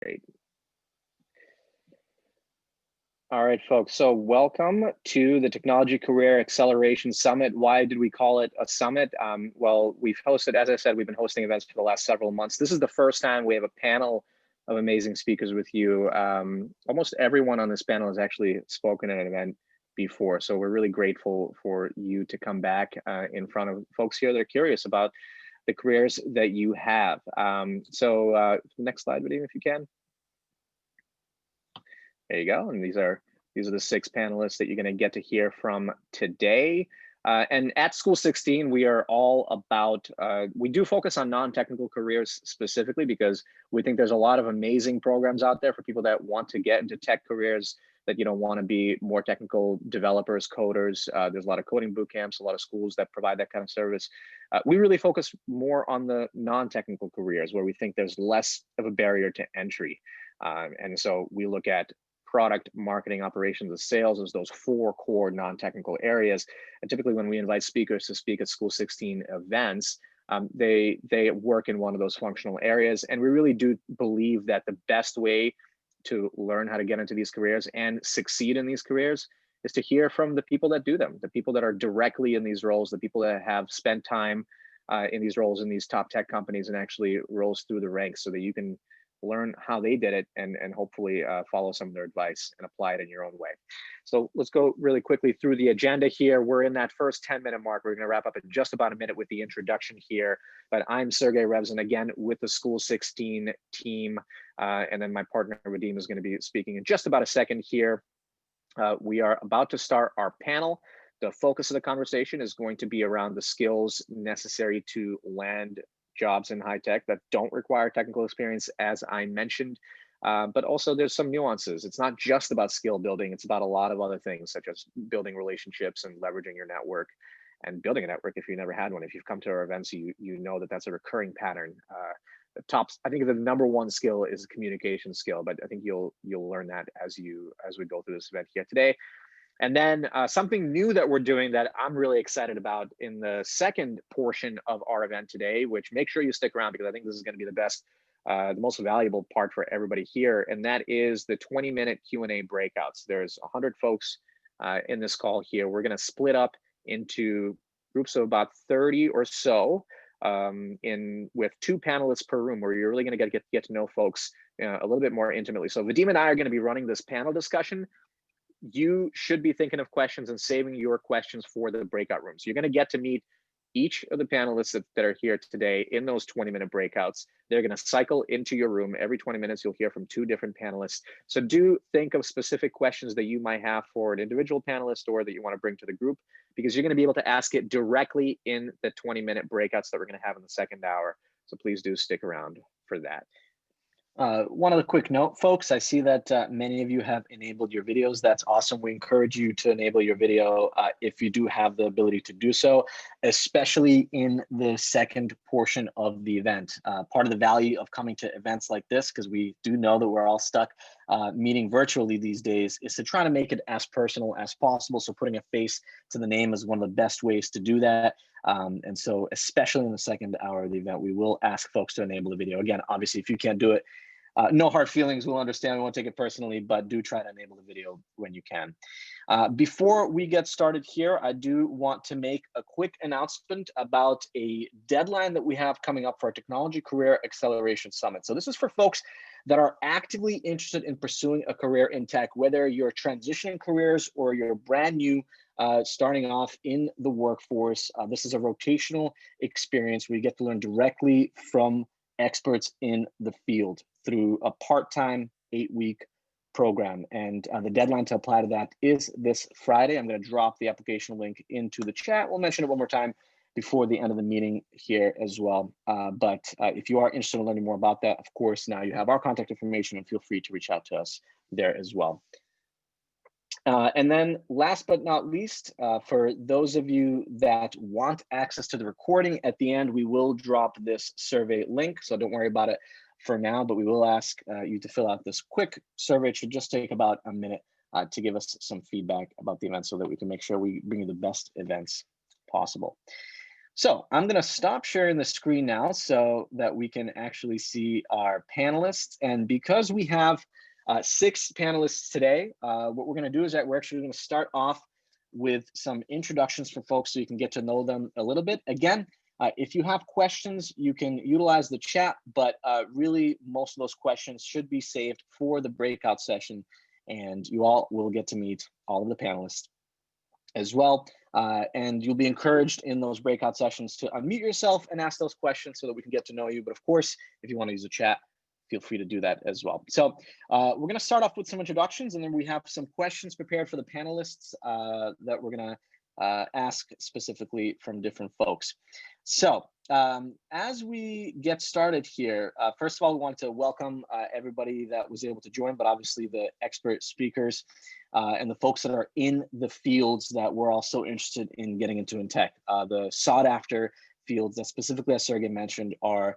Great. All right, folks. So welcome to the Technology Career Acceleration Summit. Why did we call it a summit? Well, we've hosted, as I said, we've been hosting events for the last several months. This is the first time we have a panel of amazing speakers with you. Almost everyone on this panel has actually spoken at an event before. So we're really grateful for you to come back in front of folks here that are curious about the careers that you have. Next slide, Vadim, if you can. There you go. And these are the 6 panelists that you're going to get to hear from today. And at School16, we are all about, we do focus on non-technical careers specifically because we think there's a lot of amazing programs out there for people that want to get into tech careers, that want to be more technical developers, coders. There's a lot of coding boot camps, a lot of schools that provide that kind of service. We really focus more on the non-technical careers where we think there's less of a barrier to entry. And so we look at product, marketing, operations, and sales as those 4 core non-technical areas. And typically when we invite speakers to speak at School16 events, they work in one of those functional areas. And we really do believe that the best way to learn how to get into these careers and succeed in these careers is to hear from the people that do them, the people that are directly in these roles, the people that have spent time in these roles in these top tech companies and actually rose through the ranks, so that you can learn how they did it and hopefully follow some of their advice and apply it in your own way. So let's go really quickly through the agenda here. We're in that first 10-minute mark. We're going to wrap up in just about a minute with the introduction here. But I'm Sergey Revzin, again, with the School16 team. And then my partner, Vadim, is going to be speaking in just about a second here. We are about to start our panel. The focus of the conversation is going to be around the skills necessary to land jobs in high tech that don't require technical experience, as I mentioned, but also there's some nuances. It's not just about skill building. It's about a lot of other things, such as building relationships and leveraging your network and building a network if you never had one. If you've come to our events, you know that that's a recurring pattern. I think the #1 skill is communication skill, but I think you'll learn that as we go through this event here today. And then something new that we're doing that I'm really excited about in the second portion of our event today, which make sure you stick around because I think this is going to be the best, the most valuable part for everybody here, and that is the 20-minute Q&A breakouts. There's 100 folks in this call here. We're going to split up into groups of about 30 or so with 2 panelists per room, where you're really going to get to know folks a little bit more intimately. So Vadim and I are going to be running this panel discussion. You should be thinking of questions and saving your questions for the breakout rooms. You're going to get to meet each of the panelists that are here today in those 20-minute breakouts. They're going to cycle into your room. Every 20 minutes, you'll hear from 2 different panelists. So do think of specific questions that you might have for an individual panelist or that you want to bring to the group, because you're going to be able to ask it directly in the 20-minute breakouts that we're going to have in the second hour. So please do stick around for that. One other quick note, folks, I see that many of you have enabled your videos. That's awesome. We encourage you to enable your video if you do have the ability to do so, especially in the second portion of the event. Part of the value of coming to events like this, because we do know that we're all stuck meeting virtually these days, is to try to make it as personal as possible. So putting a face to the name is one of the best ways to do that. And so especially in the second hour of the event, we will ask folks to enable the video. Again, obviously, if you can't do it, no hard feelings, we'll understand, we won't take it personally, but do try to enable the video when you can. Before we get started here, I do want to make a quick announcement about a deadline that we have coming up for our Technology Career Acceleration Summit. So this is for folks that are actively interested in pursuing a career in tech, whether you're transitioning careers or you're brand new, starting off in the workforce. This is a rotational experience where you get to learn directly from experts in the field through a part-time 8-week program. And the deadline to apply to that is this Friday. I'm going to drop the application link into the chat. We'll mention it one more time before the end of the meeting here as well. But if you are interested in learning more about that, of course, now you have our contact information and feel free to reach out to us there as well. And then last but not least, for those of you that want access to the recording, at the end, we will drop this survey link. So don't worry about it for now, but we will ask you to fill out this quick survey. It should just take about a minute to give us some feedback about the event so that we can make sure we bring you the best events possible. So I'm going to stop sharing the screen now so that we can actually see our panelists. And because we have 6 panelists today, what we're going to do is that we're actually going to start off with some introductions for folks so you can get to know them a little bit. Again, if you have questions, you can utilize the chat, but really most of those questions should be saved for the breakout session, and you all will get to meet all of the panelists as well. And you'll be encouraged in those breakout sessions to unmute yourself and ask those questions so that we can get to know you. But of course, if you want to use the chat, feel free to do that as well. So we're going to start off with some introductions, and then we have some questions prepared for the panelists that we're going to ask specifically from different folks. So as we get started here, first of all, we want to welcome everybody that was able to join, but obviously the expert speakers and the folks that are in the fields that we're also interested in getting into in tech. The sought after fields that specifically, as Sergey mentioned, are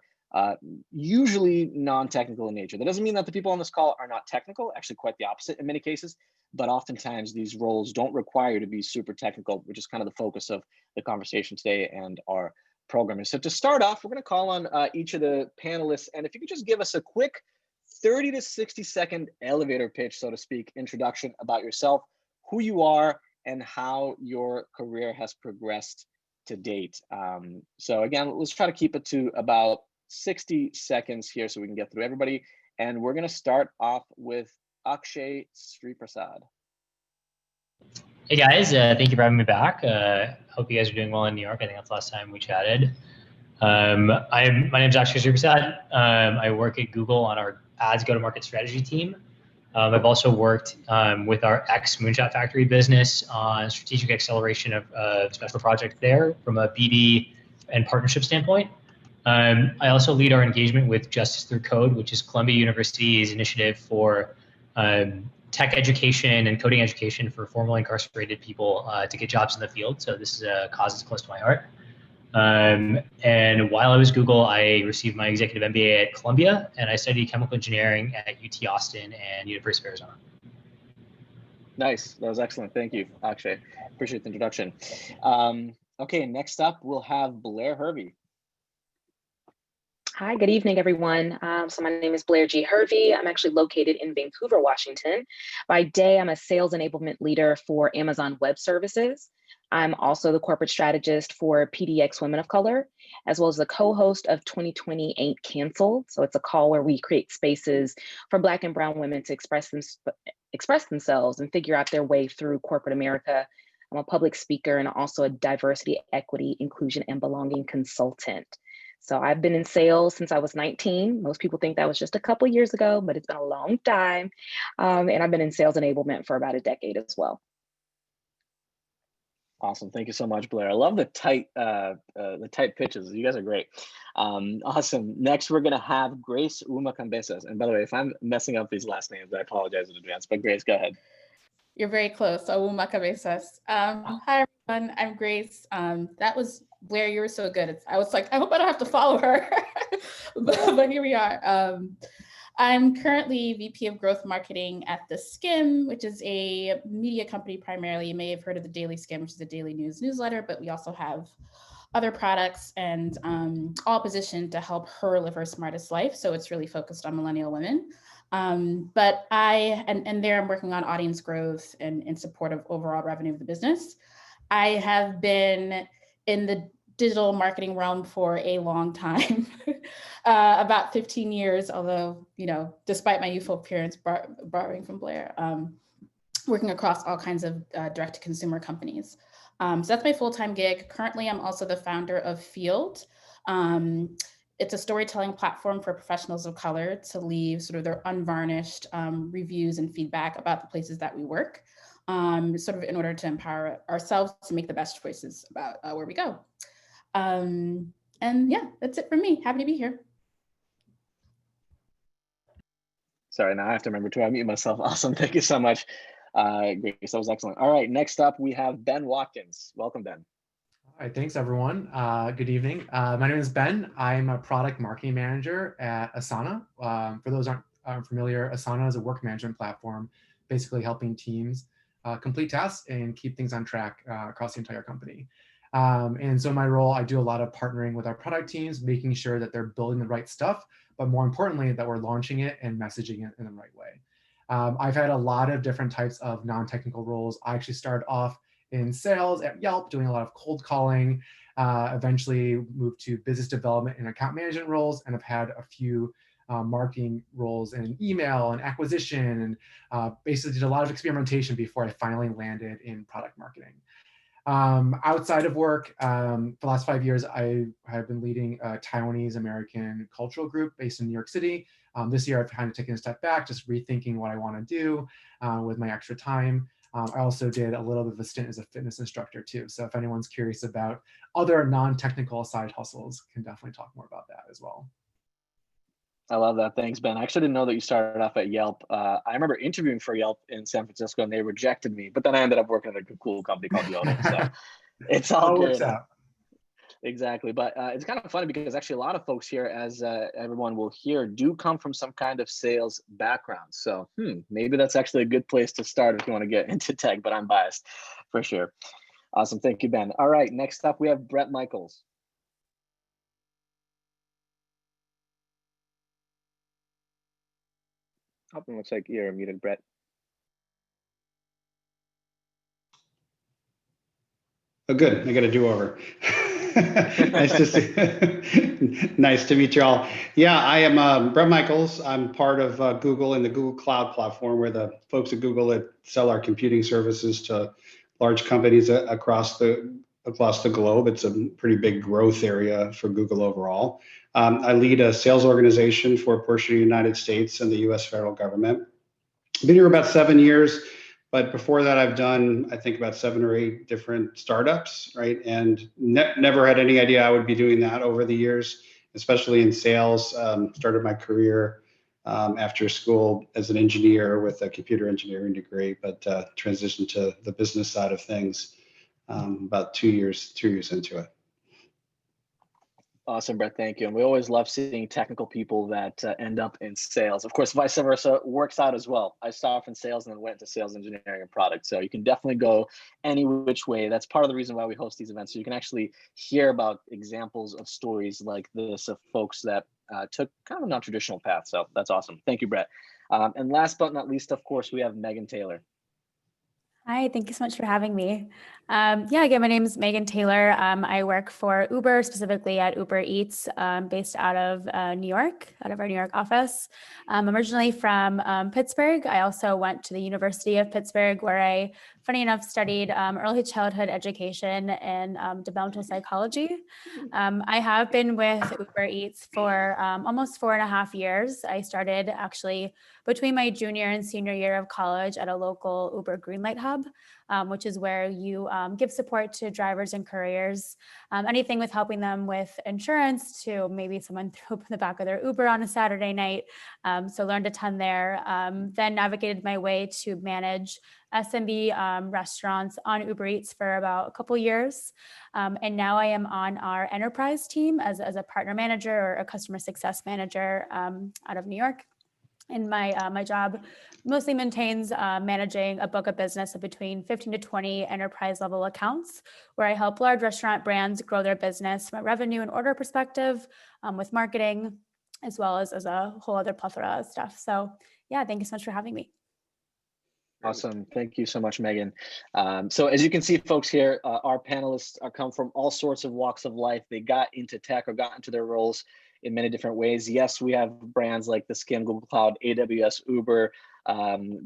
usually non-technical in nature. That doesn't mean that the people on this call are not technical, actually quite the opposite in many cases, but oftentimes these roles don't require you to be super technical, which is kind of the focus of the conversation today and our programming. So to start off, we're going to call on each of the panelists, and if you could just give us a quick 30 to 60 second elevator pitch, so to speak, introduction about yourself, who you are, and how your career has progressed to date. So again, let's try to keep it to about 60 seconds here so we can get through everybody. And we're going to start off with Akshay Sri Prasad. Hey guys, thank you for having me back. Hope you guys are doing well in New York. I think that's the last time we chatted. My name is Akshay Sri Prasad. I work at Google on our ads go-to-market strategy team. I've also worked with our ex-Moonshot Factory business on strategic acceleration of special projects there from a BD and partnership standpoint. I also lead our engagement with Justice Through Code, which is Columbia University's initiative for tech education and coding education for formerly incarcerated people to get jobs in the field. So this is a cause that's close to my heart. And while I was Google, I received my executive MBA at Columbia, and I studied chemical engineering at UT Austin and University of Arizona. Nice, that was excellent. Thank you, Akshay. Appreciate the introduction. Okay, next up we'll have Blair Hervey. Hi, good evening, everyone. So my name is Blair G Hervey. I'm actually located in Vancouver, Washington. By day, I'm a sales enablement leader for Amazon Web Services. I'm also the corporate strategist for PDX Women of Color, as well as the co-host of 2020 Ain't Canceled. So it's a call where we create spaces for Black and Brown women to express themselves and figure out their way through corporate America. I'm a public speaker and also a diversity, equity, inclusion, and belonging consultant. So I've been in sales since I was 19. Most people think that was just a couple years ago, but it's been a long time. And I've been in sales enablement for about a decade as well. Awesome, thank you so much, Blair. I love the tight pitches. You guys are great. Awesome. Next, we're gonna have Grace Uma Campesas. And by the way, if I'm messing up these last names, I apologize in advance. But Grace, go ahead. You're very close. So Uma Campesas. Hi everyone, I'm Grace. That was Blair. You were so good. I was like, I hope I don't have to follow her, but here we are. I'm currently VP of Growth Marketing at The Skim, which is a media company primarily. You may have heard of the Daily Skim, which is a daily news newsletter, but we also have other products and all positioned to help her live her smartest life. So it's really focused on millennial women. But there I'm working on audience growth and in support of overall revenue of the business. I have been in the digital marketing realm for a long time, about 15 years, although, you know, despite my youthful appearance, borrowing from Blair, working across all kinds of direct-to-consumer companies. So that's my full-time gig. Currently, I'm also the founder of Field. It's a storytelling platform for professionals of color to leave sort of their unvarnished reviews and feedback about the places that we work, sort of in order to empower ourselves to make the best choices about where we go. And yeah, that's it from me. Happy to be here. Sorry, now I have to remember to unmute myself. Awesome, thank you so much, Grace. That was excellent. All right, next up we have Ben Watkins. Welcome, Ben. All right, thanks everyone. Good evening. My name is Ben. I'm a product marketing manager at Asana. For those who aren't familiar, Asana is a work management platform, basically helping teams complete tasks and keep things on track across the entire company. And so in my role, I do a lot of partnering with our product teams, making sure that they're building the right stuff, but more importantly, that we're launching it and messaging it in the right way. I've had a lot of different types of non-technical roles. I actually started off in sales at Yelp, doing a lot of cold calling, eventually moved to business development and account management roles, and have had a few marketing roles in email and acquisition, and basically did a lot of experimentation before I finally landed in product marketing. Outside of work, for the last 5 years, I have been leading a Taiwanese American cultural group based in New York City. This year, I've kind of taken a step back, just rethinking what I want to do with my extra time. I also did a little bit of a stint as a fitness instructor too. So if anyone's curious about other non-technical side hustles, can definitely talk more about that as well. I love that. Thanks, Ben. I actually didn't know that you started off at Yelp. I remember interviewing for Yelp in San Francisco and they rejected me, but then I ended up working at a cool company called Yodel. So it's all good. Exactly. But it's kind of funny because actually a lot of folks here, as everyone will hear, do come from some kind of sales background. So maybe that's actually a good place to start if you want to get into tech, but I'm biased for sure. Awesome. Thank you, Ben. All right. Next up, we have Brett Michaels. Oh, it looks like you're muted, Brett. Oh, good. I got a do-over. Nice to meet you all. Yeah, I am Brett Michaels. I'm part of Google and the Google Cloud platform. We're the folks at Google that sell our computing services to large companies across the globe. It's a pretty big growth area for Google overall. I lead a sales organization for a portion of the United States and the U.S. federal government. I've been here about 7 years. But before that, I've done, I think, about 7 or 8 different startups, right? And never had any idea I would be doing that over the years, especially in sales. Started my career after school as an engineer with a computer engineering degree, but transitioned to the business side of things about 2 years into it. Awesome, Brett. Thank you. And we always love seeing technical people that end up in sales. Of course, vice versa works out as well. I started off in sales and then went to sales engineering and product. So you can definitely go any which way. That's part of the reason why we host these events. So you can actually hear about examples of stories like this of folks that took kind of a non-traditional path. So that's awesome. Thank you, Brett. And last but not least, of course, we have Megan Taylor. Hi, thank you so much for having me. Yeah, again, my name is Megan Taylor. I work for Uber, specifically at Uber Eats, based out of New York, out of our New York office. I'm originally from Pittsburgh. I also went to the University of Pittsburgh, where I, funny enough, studied early childhood education and developmental psychology. I have been with Uber Eats for almost 4.5 years. I started actually between my junior and senior year of college at a local Uber Greenlight hub, which is where you give support to drivers and couriers, anything with helping them with insurance to maybe someone threw up in the back of their Uber on a Saturday night. So learned a ton there. Then navigated my way to manage SMB restaurants on Uber Eats for about a couple years. And now I am on our enterprise team as a partner manager or a customer success manager out of New York. And my job mostly maintains managing a book of business of between 15 to 20 enterprise level accounts, where I help large restaurant brands grow their business from a revenue and order perspective, with marketing, as well as a whole other plethora of stuff. So yeah, thank you so much for having me. Awesome. Thank you so much, Megan. So as you can see, folks here, our panelists come from all sorts of walks of life. They got into tech or got into their roles in many different ways. Yes, we have brands like the Skim, Google Cloud, AWS, Uber,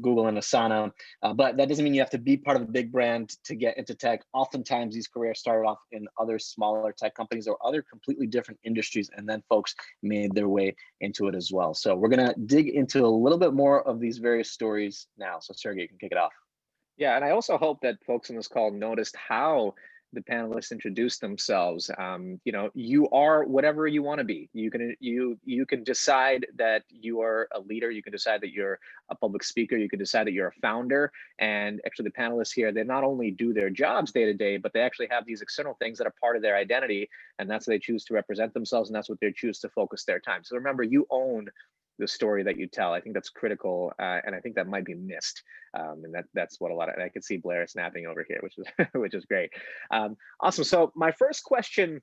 Google, and Asana, but that doesn't mean you have to be part of a big brand to get into tech. Oftentimes these careers started off in other smaller tech companies or other completely different industries, and then folks made their way into it as well. So we're gonna dig into a little bit more of these various stories now. So Sergey, you can kick it off. Yeah, and I also hope that folks on this call noticed how the panelists introduce themselves. You know, you are whatever you want to be. You can decide that you are a leader. You can decide that you're a public speaker. You can decide that you're a founder. And actually, the panelists here, they not only do their jobs day to day, but they actually have these external things that are part of their identity, and that's what they choose to represent themselves, and that's what they choose to focus their time. So remember, you own the story that you tell. I think that's critical, and I think that might be missed. And that's what a lot of, and I can see Blair snapping over here, which is which is great. Awesome. So my first question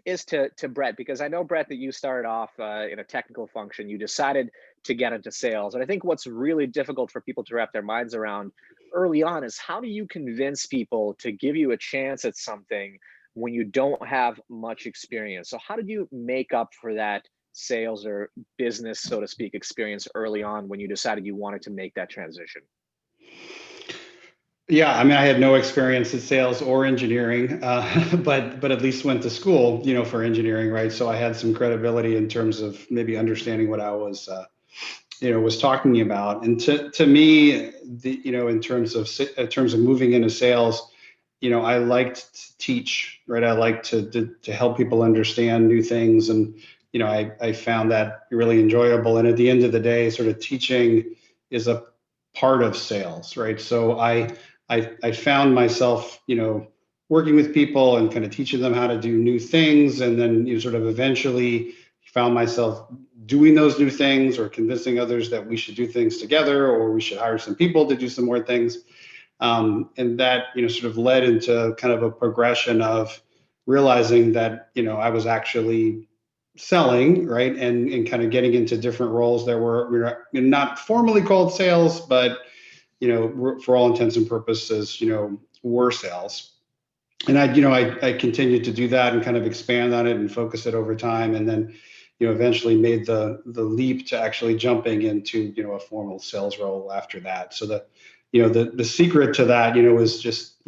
is to Brett, because I know, Brett, that you started off in a technical function. You decided to get into sales. And I think what's really difficult for people to wrap their minds around early on is, how do you convince people to give you a chance at something when you don't have much experience? So how did you make up for that sales or business, so to speak, experience early on when you decided you wanted to make that transition? Yeah, I mean, I had no experience in sales or engineering, but at least went to school, for engineering, right? So I had some credibility in terms of maybe understanding what I was, was talking about. And to me, in terms of moving into sales, I liked to teach, right? I liked to help people understand new things, and I found that really enjoyable. And at the end of the day, sort of teaching is a part of sales, right? So I found myself, working with people and kind of teaching them how to do new things. And then sort of eventually found myself doing those new things, or convincing others that we should do things together, or we should hire some people to do some more things. And that, sort of led into kind of a progression of realizing that, I was actually selling, right? And kind of getting into different roles that were not formally called sales, but for all intents and purposes, were sales. And I continued to do that and kind of expand on it and focus it over time. And then, eventually made the leap to actually jumping into, a formal sales role after that. So the secret to that, was just,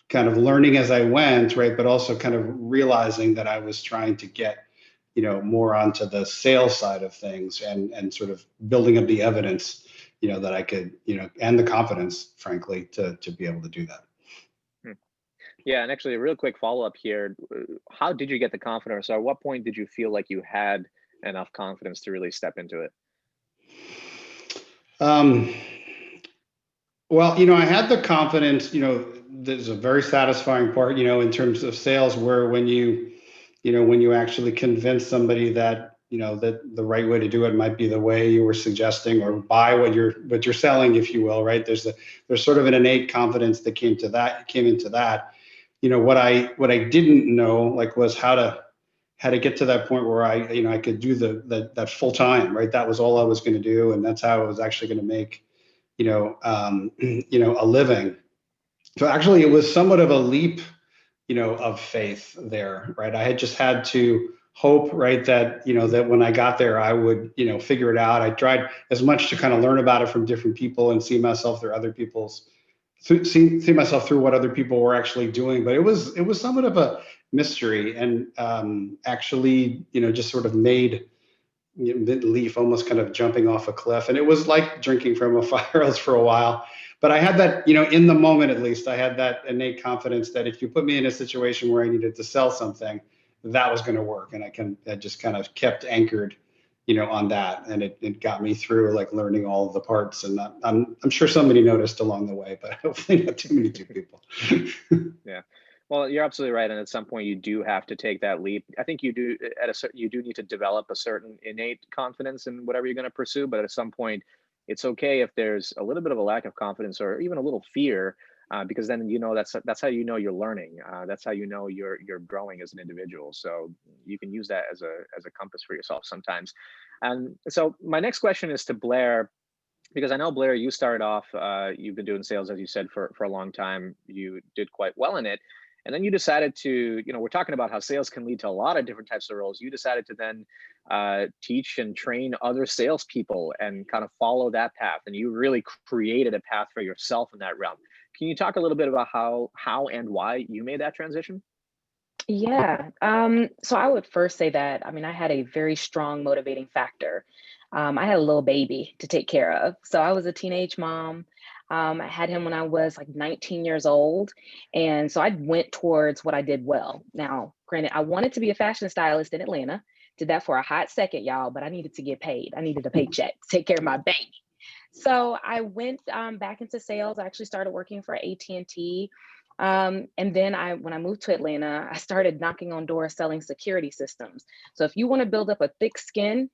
kind of learning as I went, right? But also kind of realizing that I was trying to get, more onto the sales side of things, and sort of building up the evidence, that I could, and the confidence, frankly, to be able to do that. Yeah, and actually a real quick follow-up here. How did you get the confidence? Or at what point did you feel like you had enough confidence to really step into it? Well, I had the confidence, there's a very satisfying part, in terms of sales, where when you actually convince somebody that, that the right way to do it might be the way you were suggesting, or buy what you're selling, if you will, right? There's sort of an innate confidence that came into that. What I didn't know, like, was how to get to that point where I could do that full time, right? That was all I was going to do, and that's how I was actually going to make, a living. So actually, it was somewhat of a leap, of faith there, right? I had just had to hope, right, that that when I got there, I would figure it out. I tried as much to kind of learn about it from different people and see myself through see myself through what other people were actually doing. But it was somewhat of a mystery, and actually just sort of made mid-leaf, almost kind of jumping off a cliff. And it was like drinking from a fire hose for a while. But I had that, in the moment, at least, I had that innate confidence that if you put me in a situation where I needed to sell something, that was going to work. And I just kind of kept anchored, on that. And it got me through, like, learning all of the parts. And I'm sure somebody noticed along the way, but hopefully not too many people. Yeah. Well, you're absolutely right, and at some point you do have to take that leap. I think you do need to develop a certain innate confidence in whatever you're going to pursue, but at some point, it's okay if there's a little bit of a lack of confidence or even a little fear, because then that's how you're learning. That's how you're growing as an individual. So you can use that as a compass for yourself sometimes. And so my next question is to Blair, because I know, Blair, you started off, you've been doing sales, as you said, for a long time. You did quite well in it. And then you decided to, we're talking about how sales can lead to a lot of different types of roles. You decided to then teach and train other salespeople and kind of follow that path. And you really created a path for yourself in that realm. Can you talk a little bit about how and why you made that transition? Yeah. So I would first say that, I had a very strong motivating factor. I had a little baby to take care of. So I was a teenage mom. I had him when I was like 19 years old. And so I went towards what I did well. Now, granted, I wanted to be a fashion stylist in Atlanta. Did that for a hot second, y'all, but I needed to get paid. I needed a paycheck to take care of my baby. So I went back into sales. I actually started working for AT&T. And then when I moved to Atlanta, I started knocking on doors selling security systems. So if you want to build up a thick skin,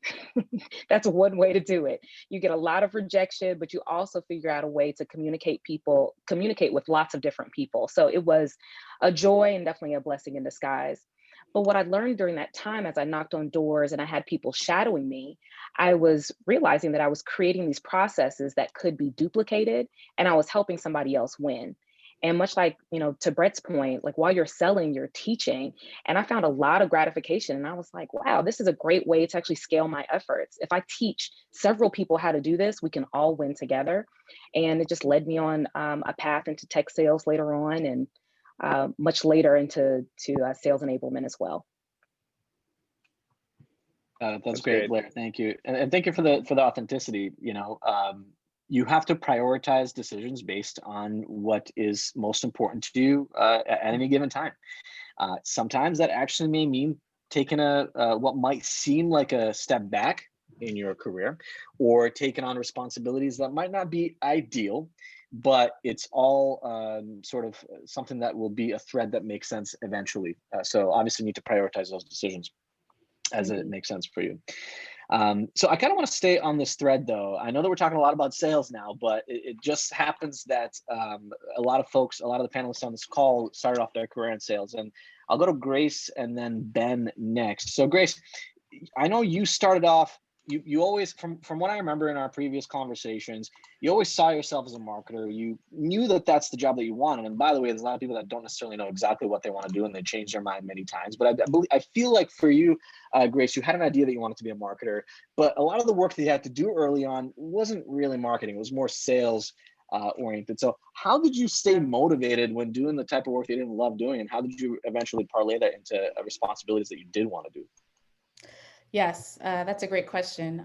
that's one way to do it. You get a lot of rejection, but you also figure out a way to communicate with lots of different people. So it was a joy and definitely a blessing in disguise. But what I learned during that time, as I knocked on doors and I had people shadowing me, I was realizing that I was creating these processes that could be duplicated, and I was helping somebody else win. And much like, to Brett's point, like while you're selling, you're teaching. And I found a lot of gratification. And I was like, wow, this is a great way to actually scale my efforts. If I teach several people how to do this, we can all win together. And it just led me on a path into tech sales later on, and much later into sales enablement as well. That's great, Blair. Thank you, and thank you for the authenticity. You have to prioritize decisions based on what is most important to you at any given time. Sometimes that actually may mean taking what might seem like a step back in your career, or taking on responsibilities that might not be ideal, but it's all sort of something that will be a thread that makes sense eventually. So obviously you need to prioritize those decisions as it makes sense for you. So I kind of want to stay on this thread though. I know that we're talking a lot about sales now, but it just happens that a lot of the panelists on this call started off their career in sales. And I'll go to Grace and then Ben next. So Grace, I know you started off, you always, from what I remember in our previous conversations, you always saw yourself as a marketer. You knew that that's the job that you wanted. And by the way, there's a lot of people that don't necessarily know exactly what they want to do, and they change their mind many times. But I feel like for you, Grace, you had an idea that you wanted to be a marketer, but a lot of the work that you had to do early on wasn't really marketing. It was more sales oriented. So how did you stay motivated when doing the type of work that you didn't love doing? And how did you eventually parlay that into responsibilities that you did want to do? Yes, that's a great question.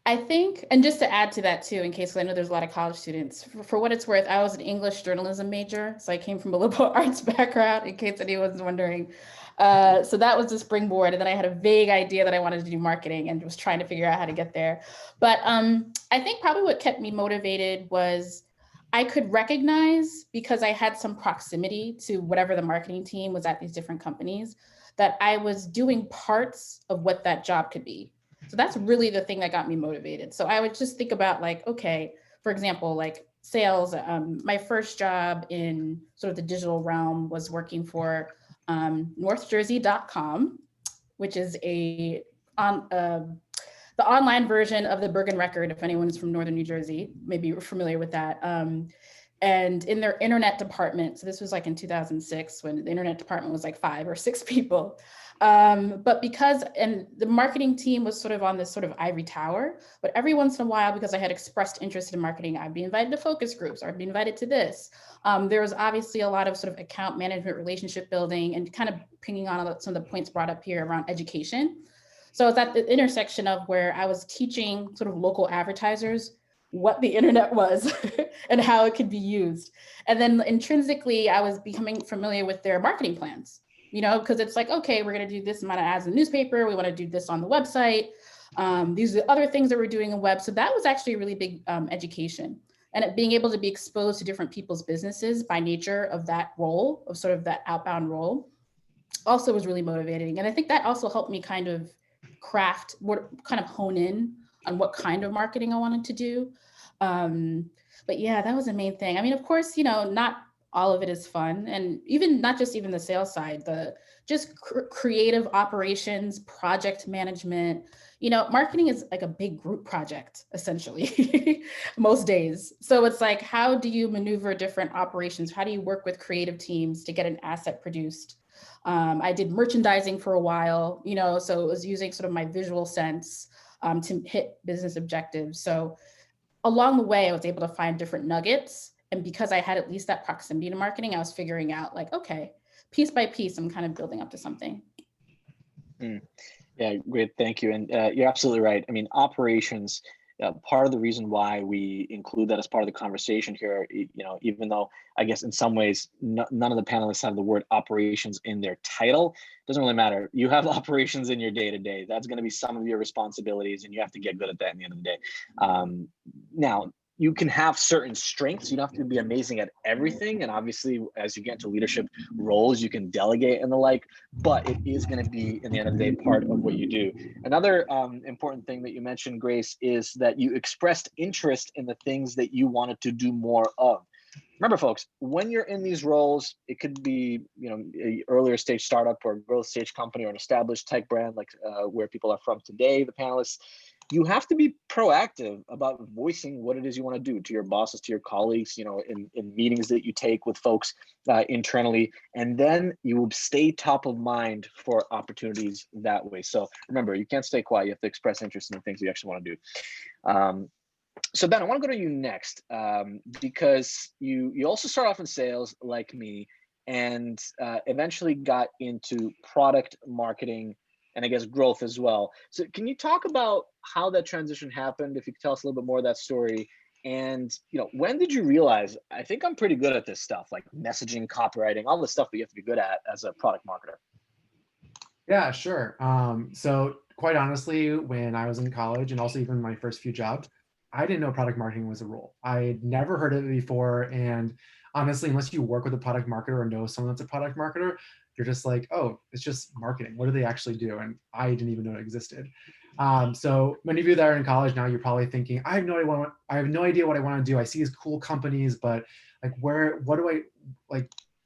I think, and just to add to that too, in case I know there's a lot of college students, for what it's worth, I was an English journalism major. So I came from a liberal arts background, in case anyone's wondering. So that was the springboard. And then I had a vague idea that I wanted to do marketing and was trying to figure out how to get there. But I think probably what kept me motivated was I could recognize, because I had some proximity to whatever the marketing team was at these different companies, that I was doing parts of what that job could be. So that's really the thing that got me motivated. So I would just think about like, okay, for example, like sales, my first job in sort of the digital realm was working for northjersey.com, which is the online version of the Bergen Record, if anyone is from Northern New Jersey, maybe you're familiar with that. And in their internet department, so this was like in 2006 when the internet department was like 5 or 6 people. But and the marketing team was sort of on this sort of ivory tower, but every once in a while, because I had expressed interest in marketing, I'd be invited to focus groups, or I'd be invited to this. There was obviously a lot of sort of account management, relationship building, and kind of pinging on some of the points brought up here around education. So it's at the intersection of where I was teaching sort of local advertisers what the internet was and how it could be used. And then intrinsically, I was becoming familiar with their marketing plans, because it's like, okay, we're going to do this amount of ads in the newspaper. We want to do this on the website. These are the other things that we're doing in web. So that was actually a really big education. And being able to be exposed to different people's businesses by nature of that role, of sort of that outbound role, also was really motivating. And I think that also helped me kind of hone in on what kind of marketing I wanted to do. But yeah, that was the main thing. I mean, of course, not all of it is fun, and not just the sales side, just creative operations, project management. Marketing is like a big group project, essentially, most days. So it's like, how do you maneuver different operations? How do you work with creative teams to get an asset produced? I did merchandising for a while, so it was using sort of my visual sense to hit business objectives. So along the way, I was able to find different nuggets. And because I had at least that proximity to marketing, I was figuring out like, okay, piece by piece, I'm kind of building up to something. Yeah, great. Thank you. And you're absolutely right. I mean, operations, part of the reason why we include that as part of the conversation here, even though I guess in some ways, none of the panelists have the word operations in their title, doesn't really matter. You have operations in your day-to-day. That's going to be some of your responsibilities, and you have to get good at that in the end of the day. Now, you can have certain strengths. You don't have to be amazing at everything. And obviously, as you get into leadership roles, you can delegate and the like, but it is going to be, in the end of the day, part of what you do. Another important thing that you mentioned, Grace, is that you expressed interest in the things that you wanted to do more of. Remember, folks, when you're in these roles, it could be, an earlier stage startup or a growth stage company or an established tech brand, like where people are from today, the panelists. You have to be proactive about voicing what it is you want to do to your bosses, to your colleagues, in meetings that you take with folks internally, and then you will stay top of mind for opportunities that way. So remember, you can't stay quiet. You have to express interest in the things you actually want to do. So Ben, I want to go to you next because you also start off in sales like me, and eventually got into product marketing and I guess growth as well. So can you talk about how that transition happened? If you could tell us a little bit more of that story. And when did you realize, I think I'm pretty good at this stuff, like messaging, copywriting, all the stuff that you have to be good at as a product marketer? Yeah, sure. So quite honestly, when I was in college and also even my first few jobs, I didn't know product marketing was a role. I'd never heard of it before. And honestly, unless you work with a product marketer or know someone that's a product marketer, you're just like, oh, it's just marketing. What do they actually do? And I didn't even know it existed. So many of you that are in college now, you're probably thinking, I have no idea what I want to do. I see these cool companies, but like,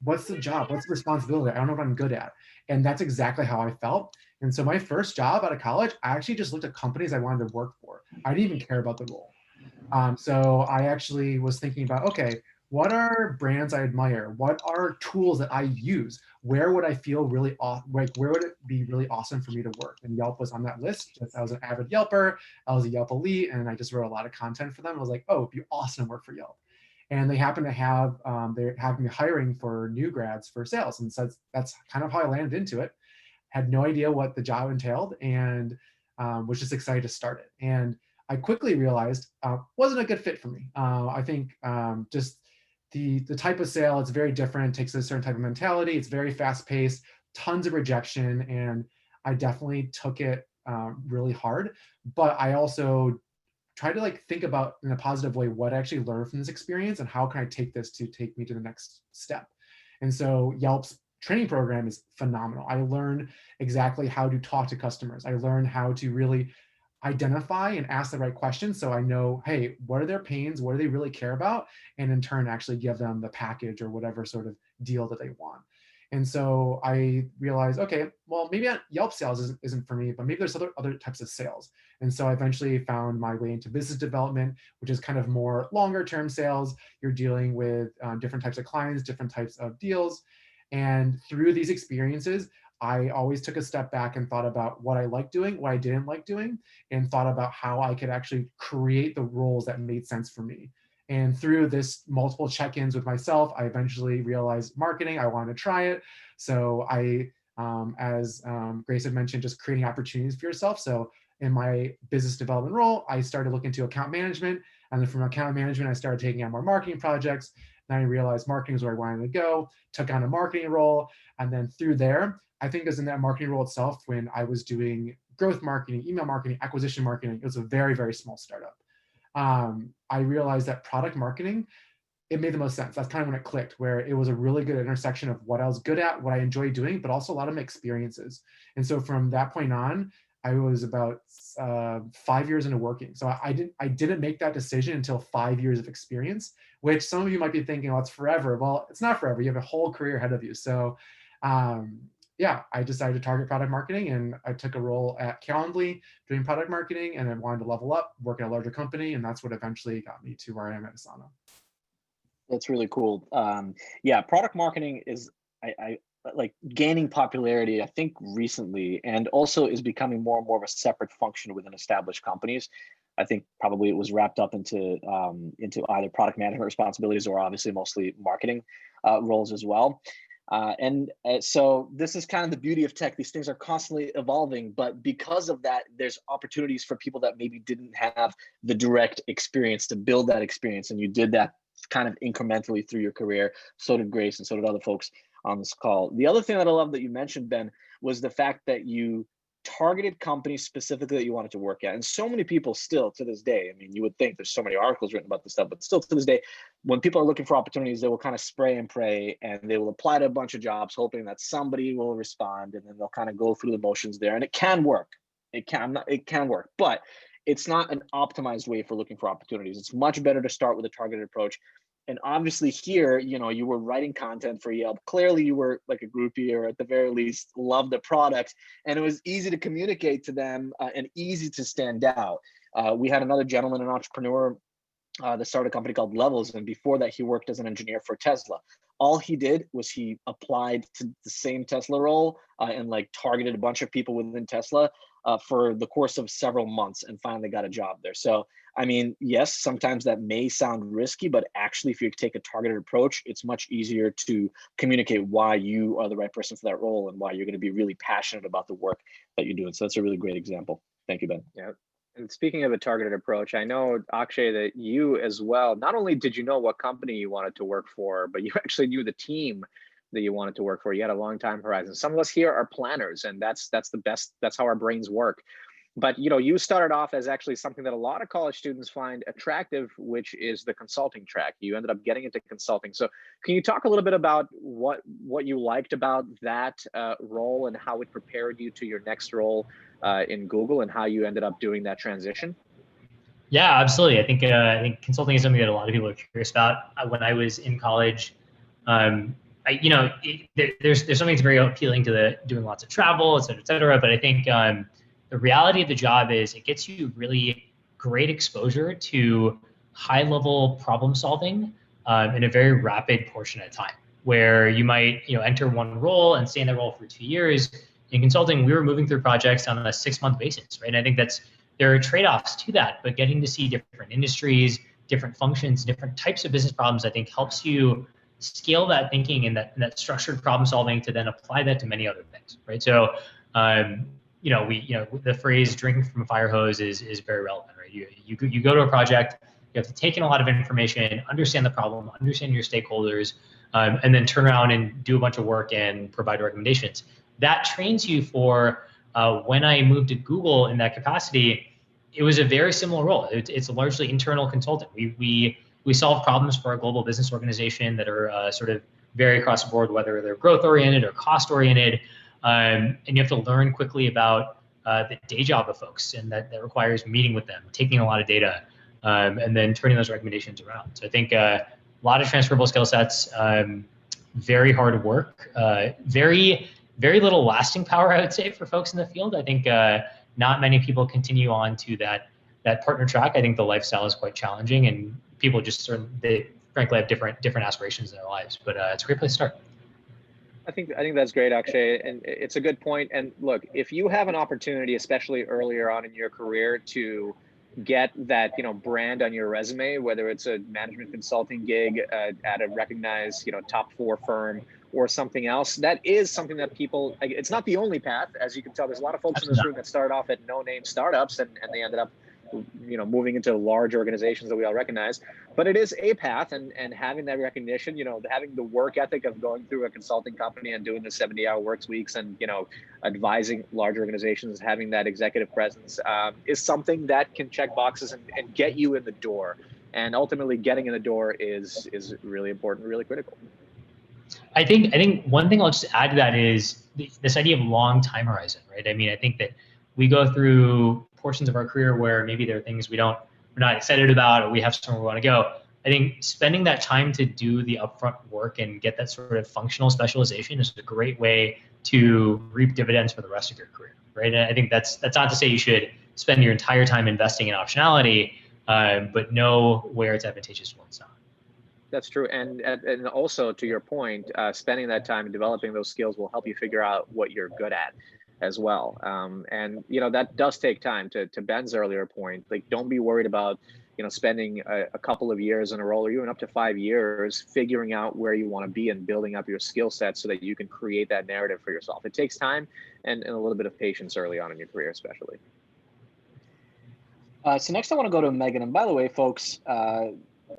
what's the job? What's the responsibility? I don't know what I'm good at. And that's exactly how I felt. And so my first job out of college, I actually just looked at companies I wanted to work for. I didn't even care about the role. So I actually was thinking about, okay, what are brands I admire? What are tools that I use? Where would I feel really where would it be really awesome for me to work? And Yelp was on that list. I was an avid Yelper. I was a Yelp elite, and I just wrote a lot of content for them. I was like, oh, it'd be awesome to work for Yelp. And they happen to have, they're having me hiring for new grads for sales. And so that's kind of how I landed into it. Had no idea what the job entailed, and was just excited to start it. And I quickly realized wasn't a good fit for me. I think just the type of sale, it's very different, takes a certain type of mentality. It's very fast paced, tons of rejection. And I definitely took it really hard, but I also try to think about in a positive way what I actually learned from this experience and how can I take this to take me to the next step. And so Yelp's training program is phenomenal. I learned exactly how to talk to customers. I learned how to really identify and ask the right questions so I know, hey, what are their pains? What do they really care about? And in turn, actually give them the package or whatever sort of deal that they want. And so I realized, okay, well, maybe Yelp sales isn't for me, but maybe there's other types of sales. And so I eventually found my way into business development, which is kind of more longer term sales. You're dealing with different types of clients, different types of deals. And through these experiences, I always took a step back and thought about what I liked doing, what I didn't like doing, and thought about how I could actually create the roles that made sense for me. And through this multiple check-ins with myself, I eventually realized marketing, I wanted to try it. So I, as Grace had mentioned, just creating opportunities for yourself. So in my business development role, I started looking into account management. And then from account management, I started taking on more marketing projects. Then I realized marketing is where I wanted to go, took on a marketing role. And then through there, I think it was in that marketing role itself when I was doing growth marketing, email marketing, acquisition marketing. It was a very, very small startup. I realized that product marketing, it made the most sense. That's kind of when it clicked, where it was a really good intersection of what I was good at, what I enjoyed doing, but also a lot of my experiences. And so from that point on, I was about 5 years into working. So I didn't make that decision until 5 years of experience, which some of you might be thinking, oh, it's forever. Well, it's not forever. You have a whole career ahead of you. So yeah, I decided to target product marketing, and I took a role at Calendly doing product marketing, and I wanted to level up, work at a larger company, and that's what eventually got me to where I am at Asana. That's really cool. Yeah, product marketing is I like gaining popularity, I think, recently, and also is becoming more and more of a separate function within established companies. I think probably it was wrapped up into either product management responsibilities or obviously mostly marketing roles as well. So this is kind of the beauty of tech. These things are constantly evolving, but because of that, there's opportunities for people that maybe didn't have the direct experience to build that experience. And you did that kind of incrementally through your career. So did Grace, and so did other folks on this call. The other thing that I love that you mentioned, Ben, was the fact that you targeted companies specifically that you wanted to work at. And so many people still to this day, I mean, you would think there's so many articles written about this stuff, but still to this day, when people are looking for opportunities, they will kind of spray and pray, and they will apply to a bunch of jobs, hoping that somebody will respond, and then they'll kind of go through the motions there. And it can work. It can work, but it's not an optimized way for looking for opportunities. It's much better to start with a targeted approach. And obviously here, you know, you were writing content for Yelp. Clearly you were like a groupie, or at the very least loved the product, and it was easy to communicate to them and easy to stand out. We had another gentleman, an entrepreneur, that started a company called Levels, and before that he worked as an engineer for Tesla. All he did was he applied to the same Tesla role and like targeted a bunch of people within Tesla for the course of several months, and finally got a job there. So, I mean, yes, sometimes that may sound risky, but actually if you take a targeted approach, it's much easier to communicate why you are the right person for that role and why you're going to be really passionate about the work that you're doing. So that's a really great example. Thank you, Ben. Yeah. And speaking of a targeted approach, I know, Akshay, that you as well, not only did you know what company you wanted to work for, but you actually knew the team that you wanted to work for. You had a long time horizon. Some of us here are planners, and that's the best, that's how our brains work. But you know, you started off as actually something that a lot of college students find attractive, which is the consulting track. You ended up getting into consulting. So can you talk a little bit about what you liked about that role and how it prepared you to your next role in Google, and how you ended up doing that transition? Yeah, absolutely. I think consulting is something that a lot of people are curious about. When I was in college, there's something that's very appealing to doing lots of travel, et cetera. But I think the reality of the job is it gets you really great exposure to high-level problem solving in a very rapid portion of time, where you might enter one role and stay in that role for 2 years. In consulting, we were moving through projects on a 6-month basis, right? And I think there are trade-offs to that, but getting to see different industries, different functions, different types of business problems, I think helps you scale that thinking and that structured problem solving to then apply that to many other things, right? So, the phrase "drinking from a fire hose" is very relevant, right? You go to a project, you have to take in a lot of information, understand the problem, understand your stakeholders, and then turn around and do a bunch of work and provide recommendations. That trains you for when I moved to Google in that capacity. It was a very similar role. It's a largely internal consultant. We solve problems for a global business organization that are sort of vary across the board, whether they're growth oriented or cost oriented. And you have to learn quickly about the day job of folks, and that requires meeting with them, taking a lot of data, and then turning those recommendations around. So I think a lot of transferable skill sets, very hard work, very little lasting power, I would say, for folks in the field. I think not many people continue on to that partner track. I think the lifestyle is quite challenging, and people just they frankly have different aspirations in their lives. But it's a great place to start. I think that's great, Akshay, and it's a good point. And look, if you have an opportunity, especially earlier on in your career, to get that brand on your resume, whether it's a management consulting gig at a recognized top 4 firm or something else, that is something that people. It's not the only path, as you can tell. There's a lot of folks in this room that started off at no-name startups and they ended up moving into large organizations that we all recognize. But it is a path, and having that recognition, having the work ethic of going through a consulting company and doing the 70-hour work weeks and advising large organizations, having that executive presence is something that can check boxes and get you in the door. And ultimately, getting in the door is really important, really critical. I think one thing I'll just add to that is this idea of long time horizon, right? I mean, I think that we go through portions of our career where maybe there are things we're not excited about, or we have somewhere we want to go. I think spending that time to do the upfront work and get that sort of functional specialization is a great way to reap dividends for the rest of your career, right? And I think that's not to say you should spend your entire time investing in optionality, but know where it's advantageous and where it's not. That's true, and also to your point, spending that time developing those skills will help you figure out what you're good at as well. And that does take time. To Ben's earlier point, like, don't be worried about spending a couple of years in a role, or even up to 5 years, figuring out where you want to be and building up your skill set so that you can create that narrative for yourself. It takes time and a little bit of patience early on in your career, especially. So next I want to go to Megan. And by the way, folks,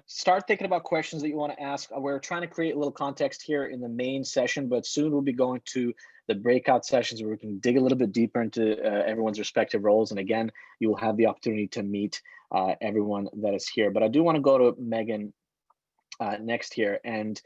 start thinking about questions that you want to ask. We're trying to create a little context here in the main session, but soon we'll be going to the breakout sessions where we can dig a little bit deeper into everyone's respective roles. And again, you will have the opportunity to meet everyone that is here. But I do want to go to Megan next here and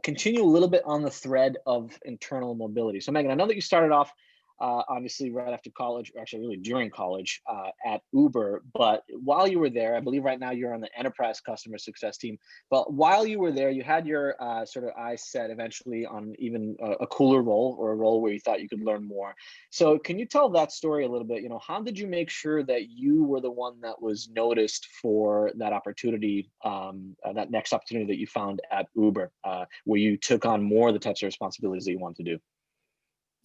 continue a little bit on the thread of internal mobility. So Megan, I know that you started off obviously right after college, or actually really during college at Uber, but while you were there, I believe right now you're on the enterprise customer success team, but while you were there, you had your sort of eyes set eventually on even a cooler role, or a role where you thought you could learn more. So can you tell that story a little bit? You know, how did you make sure that you were the one that was noticed for that opportunity, that next opportunity that you found at Uber, where you took on more of the types of responsibilities that you wanted to do?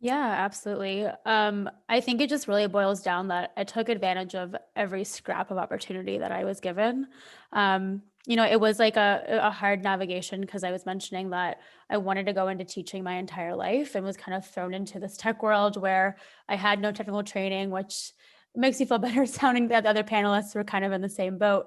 Yeah, absolutely. I think it just really boils down that I took advantage of every scrap of opportunity that I was given. You know, it was like a hard navigation because I was mentioning that I wanted to go into teaching my entire life and was kind of thrown into this tech world where I had no technical training, which makes you feel better sounding that the other panelists were kind of in the same boat.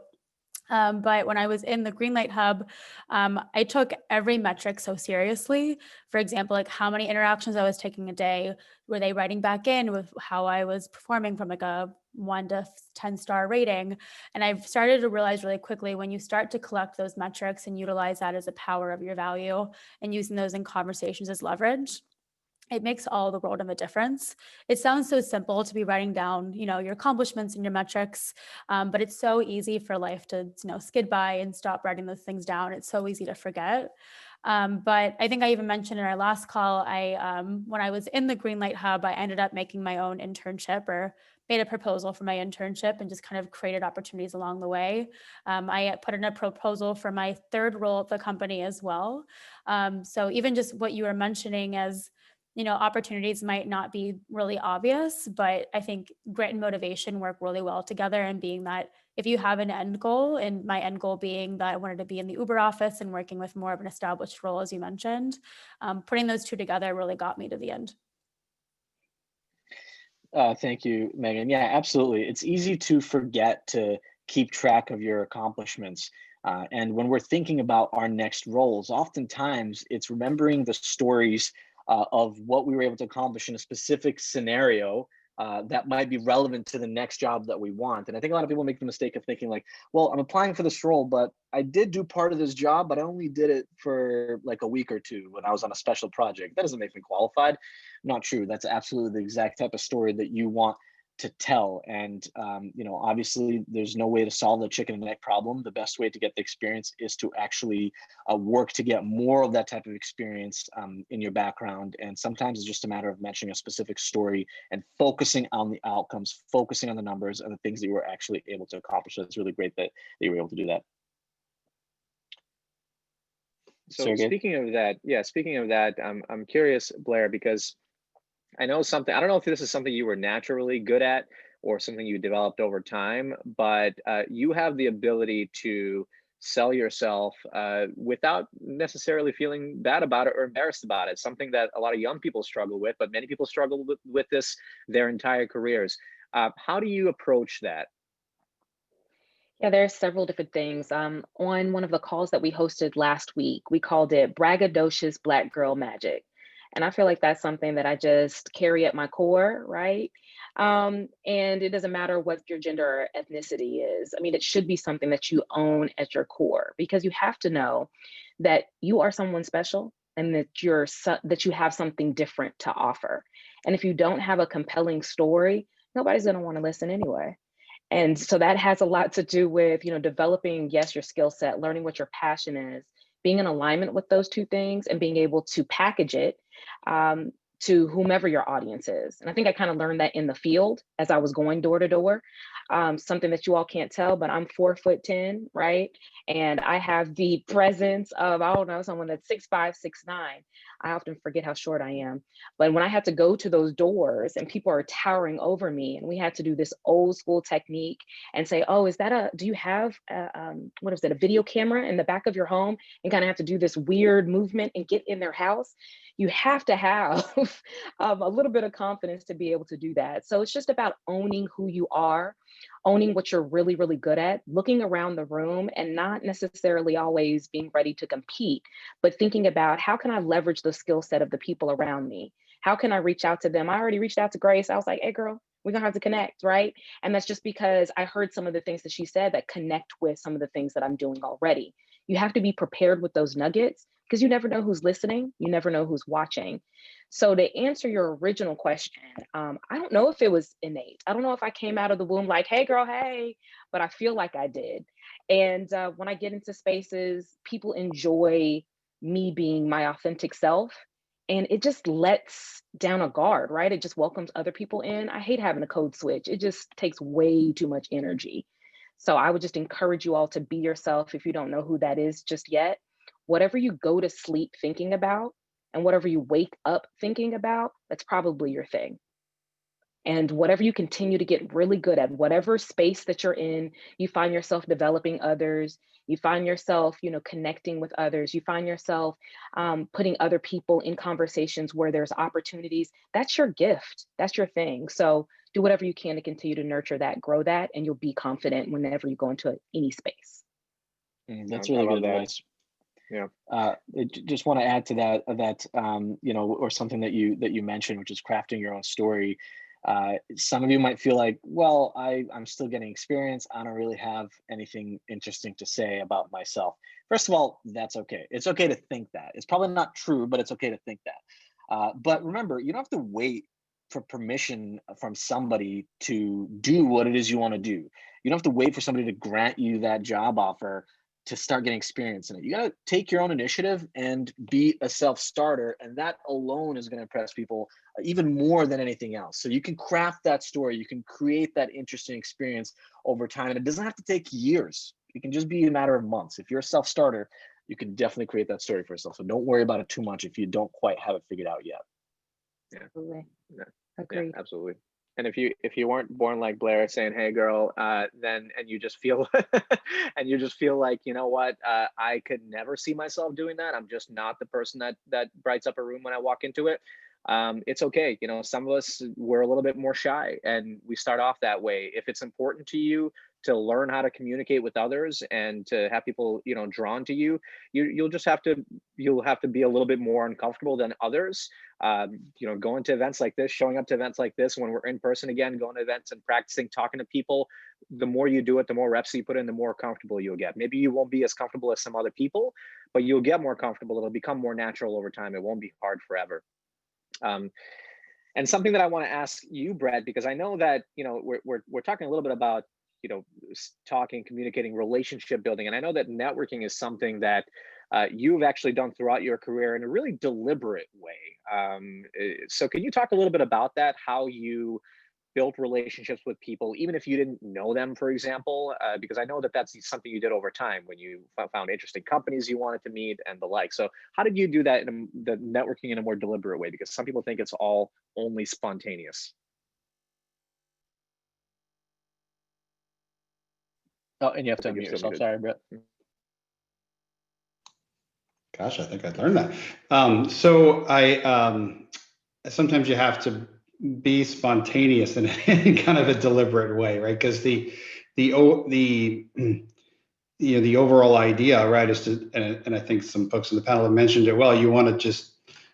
But when I was in the Greenlight Hub, I took every metric so seriously. For example, like how many interactions I was taking a day, were they writing back in with how I was performing from like a 1 to 10 star rating. And I've started to realize really quickly when you start to collect those metrics and utilize that as a power of your value and using those in conversations as leverage, it makes all the world of a difference. It sounds so simple to be writing down, you know, your accomplishments and your metrics, but it's so easy for life to, you know, skid by and stop writing those things down. It's so easy to forget. But I think I even mentioned in our last call, when I was in the Greenlight Hub, I ended up making my own internship, or made a proposal for my internship and just kind of created opportunities along the way. I put in a proposal for my third role at the company as well. So even just what you were mentioning as, you know, opportunities might not be really obvious, but I think grit and motivation work really well together. And being that if you have an end goal, and my end goal being that I wanted to be in the Uber office and working with more of an established role, as you mentioned, putting those two together really got me to the end. Thank you, Megan. Yeah, absolutely. It's easy to forget to keep track of your accomplishments. And when we're thinking about our next roles, oftentimes it's remembering the stories of what we were able to accomplish in a specific scenario that might be relevant to the next job that we want. And I think a lot of people make the mistake of thinking like, well, I'm applying for this role, but I did do part of this job, but I only did it for like a week or two when I was on a special project. That doesn't make me qualified. Not true. That's absolutely the exact type of story that you want to tell. And you know, obviously there's no way to solve the chicken and egg problem. The best way to get the experience is to actually work to get more of that type of experience in your background. And sometimes it's just a matter of mentioning a specific story and focusing on the outcomes, focusing on the numbers and the things that you were actually able to accomplish. So it's really great that you were able to do that. So Sergey? speaking of that, I'm curious, Blair, because I know something, I don't know if this is something you were naturally good at or something you developed over time, but you have the ability to sell yourself without necessarily feeling bad about it or embarrassed about it. Something that a lot of young people struggle with, but many people struggle with this their entire careers. How do you approach that? Yeah, there's several different things. On one of the calls that we hosted last week, we called it Braggadocious Black Girl Magic. And I feel like that's something that I just carry at my core, right? And it doesn't matter what your gender or ethnicity is. I mean, it should be something that you own at your core, because you have to know that you are someone special and that that you have something different to offer. And if you don't have a compelling story, nobody's going to want to listen anyway. And so that has a lot to do with, you know, developing, yes, your skill set, learning what your passion is, being in alignment with those two things, and being able to package it to whomever your audience is. And I think I kind of learned that in the field as I was going door to door. Something that you all can't tell, but I'm 4'10", right? And I have the presence of, I don't know, someone that's 6'5", 6'9". I often forget how short I am. But when I had to go to those doors and people are towering over me, and we had to do this old school technique and say, oh, do you have what is it, a video camera in the back of your home, and kind of have to do this weird movement and get in their house. You have to have a little bit of confidence to be able to do that. So it's just about owning who you are owning what you're really, really good at, looking around the room and not necessarily always being ready to compete, but thinking about how can I leverage the skill set of the people around me? How can I reach out to them? I already reached out to Grace. I was like, hey girl, we're gonna have to connect, right? And that's just because I heard some of the things that she said that connect with some of the things that I'm doing already. You have to be prepared with those nuggets because you never know who's listening. You never know who's watching. So to answer your original question, I don't know if it was innate. I don't know if I came out of the womb like, hey girl, hey, but I feel like I did. And when I get into spaces, people enjoy me being my authentic self. And it just lets down a guard, right? It just welcomes other people in. I hate having a code switch. It just takes way too much energy. So I would just encourage you all to be yourself if you don't know who that is just yet. Whatever you go to sleep thinking about and whatever you wake up thinking about, that's probably your thing. And whatever you continue to get really good at, whatever space that you're in, you find yourself developing others, you find yourself, connecting with others, you find yourself putting other people in conversations where there's opportunities. That's your gift. That's your thing. So do whatever you can to continue to nurture that, grow that, and you'll be confident whenever you go into any space. That's really good advice. Yeah. I just want to add to that, or something that you mentioned, which is crafting your own story. Some of you might feel like, well, I'm still getting experience. I don't really have anything interesting to say about myself. First of all, that's okay. It's okay to think that. It's probably not true, but it's okay to think that. But remember, you don't have to wait for permission from somebody to do what it is you want to do. You don't have to wait for somebody to grant you that job offer to start getting experience in it. You got to take your own initiative and be a self-starter. And that alone is going to impress people even more than anything else. So you can craft that story. You can create that interesting experience over time. And it doesn't have to take years. It can just be a matter of months. If you're a self-starter, you can definitely create that story for yourself. So don't worry about it too much if you don't quite have it figured out yet. Yeah. Absolutely. Yeah. Agreed. Yeah, absolutely. And if you weren't born like Blair saying, hey girl, then you just feel like, you know what, I could never see myself doing that. I'm just not the person that brights up a room when I walk into it. It's okay. Some of us, we're a little bit more shy and we start off that way. If it's important to you to learn how to communicate with others and to have people, drawn to you, you'll have to be a little bit more uncomfortable than others. Going to events like this, showing up to events like this when we're in person again, going to events and practicing, talking to people, the more you do it, the more reps you put in, the more comfortable you'll get. Maybe you won't be as comfortable as some other people, but you'll get more comfortable. It'll become more natural over time. It won't be hard forever. And something that I want to ask you, Brett, because I know that, we're talking a little bit about, talking, communicating, relationship building. And I know that networking is something that you've actually done throughout your career in a really deliberate way. So can you talk a little bit about that, how you built relationships with people, even if you didn't know them, for example, because I know that that's something you did over time when you found interesting companies you wanted to meet and the like. So how did you do that in the networking in a more deliberate way? Because some people think it's all only spontaneous. Oh, and you have to unmute yourself. Sorry, Brett. Gosh, I think I'd learned that. So sometimes you have to be spontaneous in kind of a deliberate way, right? Because the overall idea, right, is to, and I think some folks in the panel have mentioned it well, you want to just,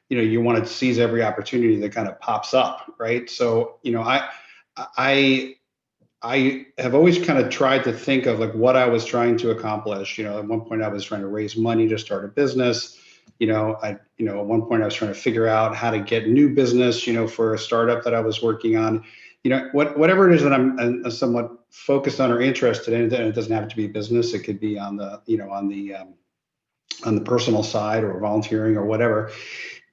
you want to seize every opportunity that kind of pops up, right? So, I have always kind of tried to think of like what I was trying to accomplish. At one point I was trying to raise money to start a business. At one point I was trying to figure out how to get new business, for a startup that I was working on. Whatever it is that I'm somewhat focused on or interested in, and it doesn't have to be business. It could be on the, on the personal side or volunteering or whatever,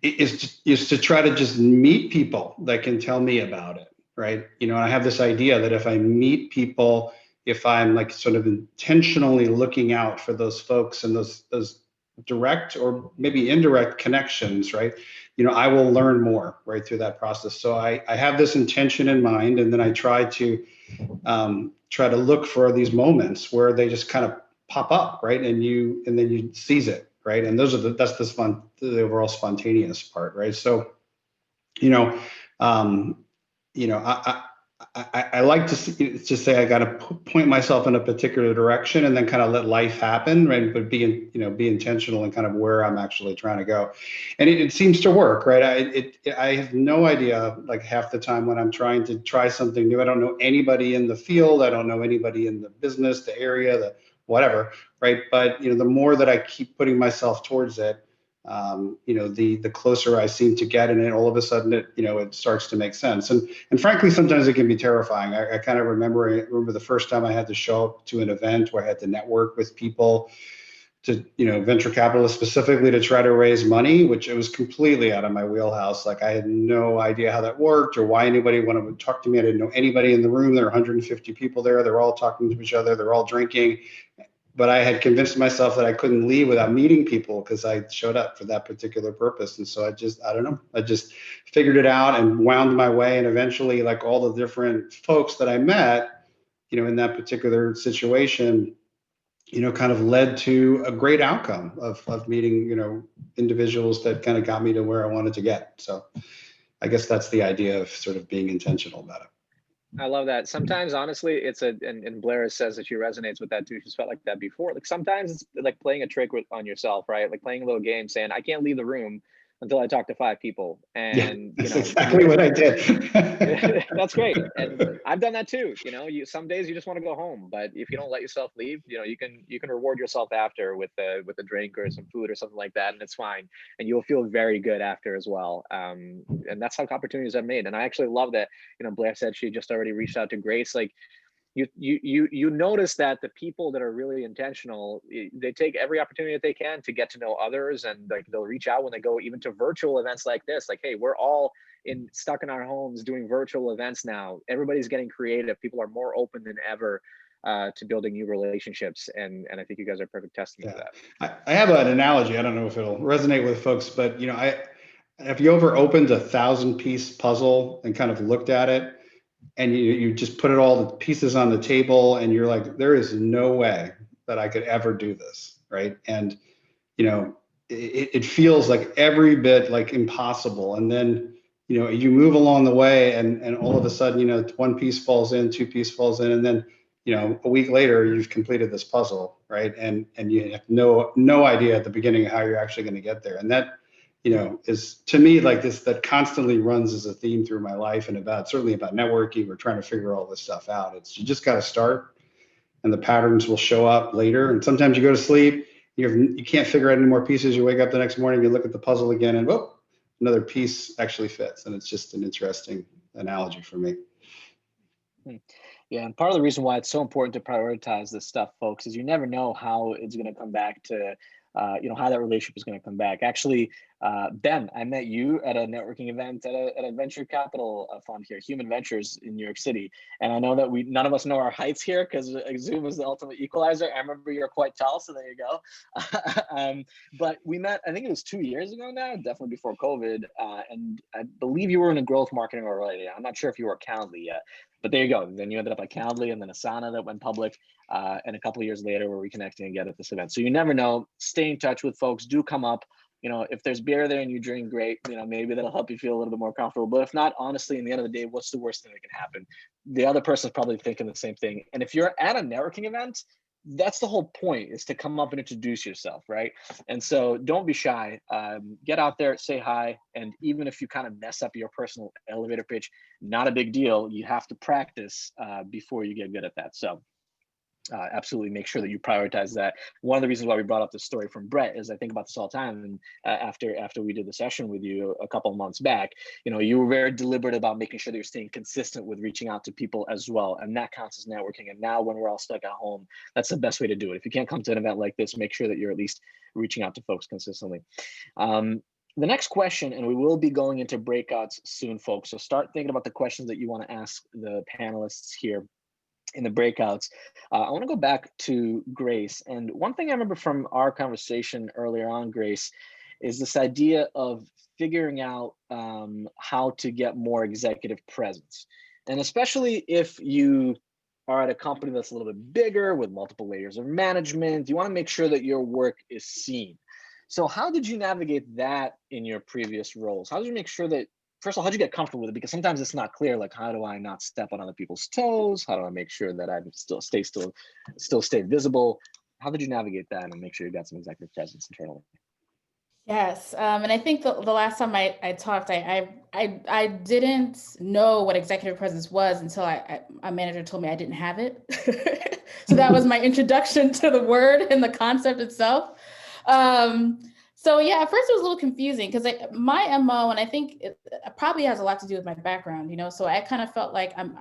is to try to just meet people that can tell me about it. Right. I have this idea that if I meet people, if I'm like sort of intentionally looking out for those folks and those direct or maybe indirect connections, right, I will learn more right through that process. So I have this intention in mind, and then I try to look for these moments where they just kind of pop up, right, and then you seize it, right, and that's the overall spontaneous part, right. So I like to say I got to point myself in a particular direction and then kind of let life happen, right? But be intentional in kind of where I'm actually trying to go, and it seems to work, right? I have no idea, like half the time when I'm trying to try something new, I don't know anybody in the field, I don't know anybody in the business, the area, the whatever, right? But the more that I keep putting myself towards it, the closer I seem to get, and then all of a sudden it starts to make sense. And frankly, sometimes it can be terrifying. I kind of remember the first time I had to show up to an event where I had to network with people, to venture capitalists specifically, to try to raise money, which it was completely out of my wheelhouse. Like I had no idea how that worked or why anybody wanted to talk to me. I didn't know anybody in the room. There were 150 people there. They're all talking to each other. They're all drinking. But I had convinced myself that I couldn't leave without meeting people because I showed up for that particular purpose. And so I don't know, I just figured it out and wound my way. And eventually, like all the different folks that I met, in that particular situation, kind of led to a great outcome of meeting, individuals that kind of got me to where I wanted to get. So I guess that's the idea of sort of being intentional about it. I love that. Sometimes, honestly, and Blair says that she resonates with that too. She's felt like that before. Like sometimes it's like playing a trick on yourself, right? Like playing a little game, saying, "I can't leave the room until I talk to 5 people." And that's exactly what I did. That's great, and I've done that too. Some days you just want to go home, but if you don't let yourself leave, you can reward yourself after with a drink or some food or something like that, and it's fine, and you'll feel very good after as well. And that's how opportunities are made. And I actually love that. Blair said she just already reached out to Grace. Like you notice that the people that are really intentional, they take every opportunity that they can to get to know others, and like they'll reach out when they go even to virtual events like this. Like, hey, we're all stuck in our homes doing virtual events now. Everybody's getting creative. People are more open than ever to building new relationships, and I think you guys are perfect testament to that. I have an analogy. I don't know if it'll resonate with folks, but have you ever opened a 1,000-piece puzzle and kind of looked at it, and you just put all the pieces on the table, and you're like, there is no way that I could ever do this, right? And it feels like every bit like impossible. And then you move along the way, and all of a sudden 1 piece falls in, 2 pieces falls in, and then a week later you've completed this puzzle, right? And you have no idea at the beginning how you're actually going to get there. And that is, to me, like this, that constantly runs as a theme through my life, and certainly about networking. We're trying to figure all this stuff out. You just got to start, and the patterns will show up later. And sometimes you go to sleep, you can't figure out any more pieces. You wake up the next morning, you look at the puzzle again, and whoop, another piece actually fits. And it's just an interesting analogy for me. Yeah, and part of the reason why it's so important to prioritize this stuff, folks, is you never know how it's going to come back to how that relationship is going to come back. Actually, Ben, I met you at a networking event at a venture capital fund here, Human Ventures in New York City. And I know that none of us know our heights here because Zoom is the ultimate equalizer. I remember you're quite tall, so there you go. But we met, I think it was 2 years ago now, definitely before COVID. And I believe you were in a growth marketing already. I'm not sure if you were at Calendly yet. But there you go. Then you ended up at Calendly, and then Asana that went public. And a couple of years later, we're reconnecting again at this event. So you never know. Stay in touch with folks. Do come up. If there's beer there and you drink, great. Maybe that'll help you feel a little bit more comfortable. But if not, honestly, in the end of the day, what's the worst thing that can happen? The other person's probably thinking the same thing. And if you're at a networking event, that's the whole point, is to come up and introduce yourself, right? And so don't be shy. Get out there, say hi. And even if you kind of mess up your personal elevator pitch, not a big deal. You have to practice before you get good at that. So absolutely make sure that you prioritize that. One of the reasons why we brought up this story from Brett is I think about this all the time. And after we did the session with you a couple of months back, you were very deliberate about making sure that you're staying consistent with reaching out to people as well. And that counts as networking. And now when we're all stuck at home, that's the best way to do it. If you can't come to an event like this, make sure that you're at least reaching out to folks consistently. The next question, and we will be going into breakouts soon, folks. So start thinking about the questions that you want to ask the panelists here in the breakouts. I want to go back to Grace. And one thing I remember from our conversation earlier on, Grace, is this idea of figuring out how to get more executive presence. And especially if you are at a company that's a little bit bigger with multiple layers of management, you want to make sure that your work is seen. So how did you navigate that in your previous roles? How did you make sure that first of all, how'd you get comfortable with it? Because sometimes it's not clear, like, how do I not step on other people's toes? How do I make sure that I still stay visible? How did you navigate that and make sure you got some executive presence internally? Yes, and I think the last time I talked, I didn't know what executive presence was until my manager told me I didn't have it. So that was my introduction to the word and the concept itself. So yeah, at first it was a little confusing because my MO, and I think it probably has a lot to do with my background, you know, so I kind of felt like I'm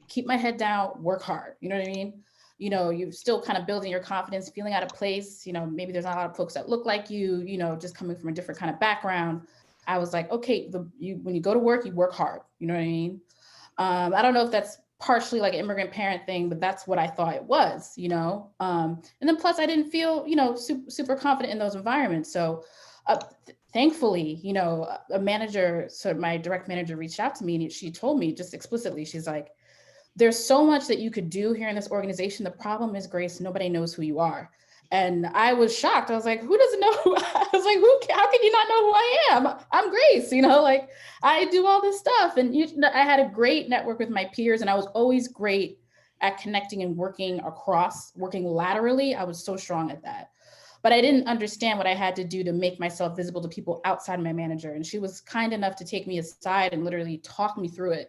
keep my head down, work hard, you know what I mean? You know, you're still kind of building your confidence, feeling out of place. You know, maybe there's not a lot of folks that look like you know, just coming from a different kind of background. I was like, okay, when you go to work, you work hard. You know what I mean? I don't know if that's partially like an immigrant parent thing, but that's what I thought it was, you know? And then plus I didn't feel, you know, super confident in those environments. So thankfully, you know, a manager, so my direct manager reached out to me and she told me just explicitly, she's like, there's so much that you could do here in this organization. The problem is, Grace, nobody knows who you are. And I was shocked. I was like, who doesn't know? I was like, how can you not know who I am? I'm Grace, you know, like I do all this stuff. And I had a great network with my peers and I was always great at connecting and working laterally. I was so strong at that. But I didn't understand what I had to do to make myself visible to people outside my manager. And she was kind enough to take me aside and literally talk me through it.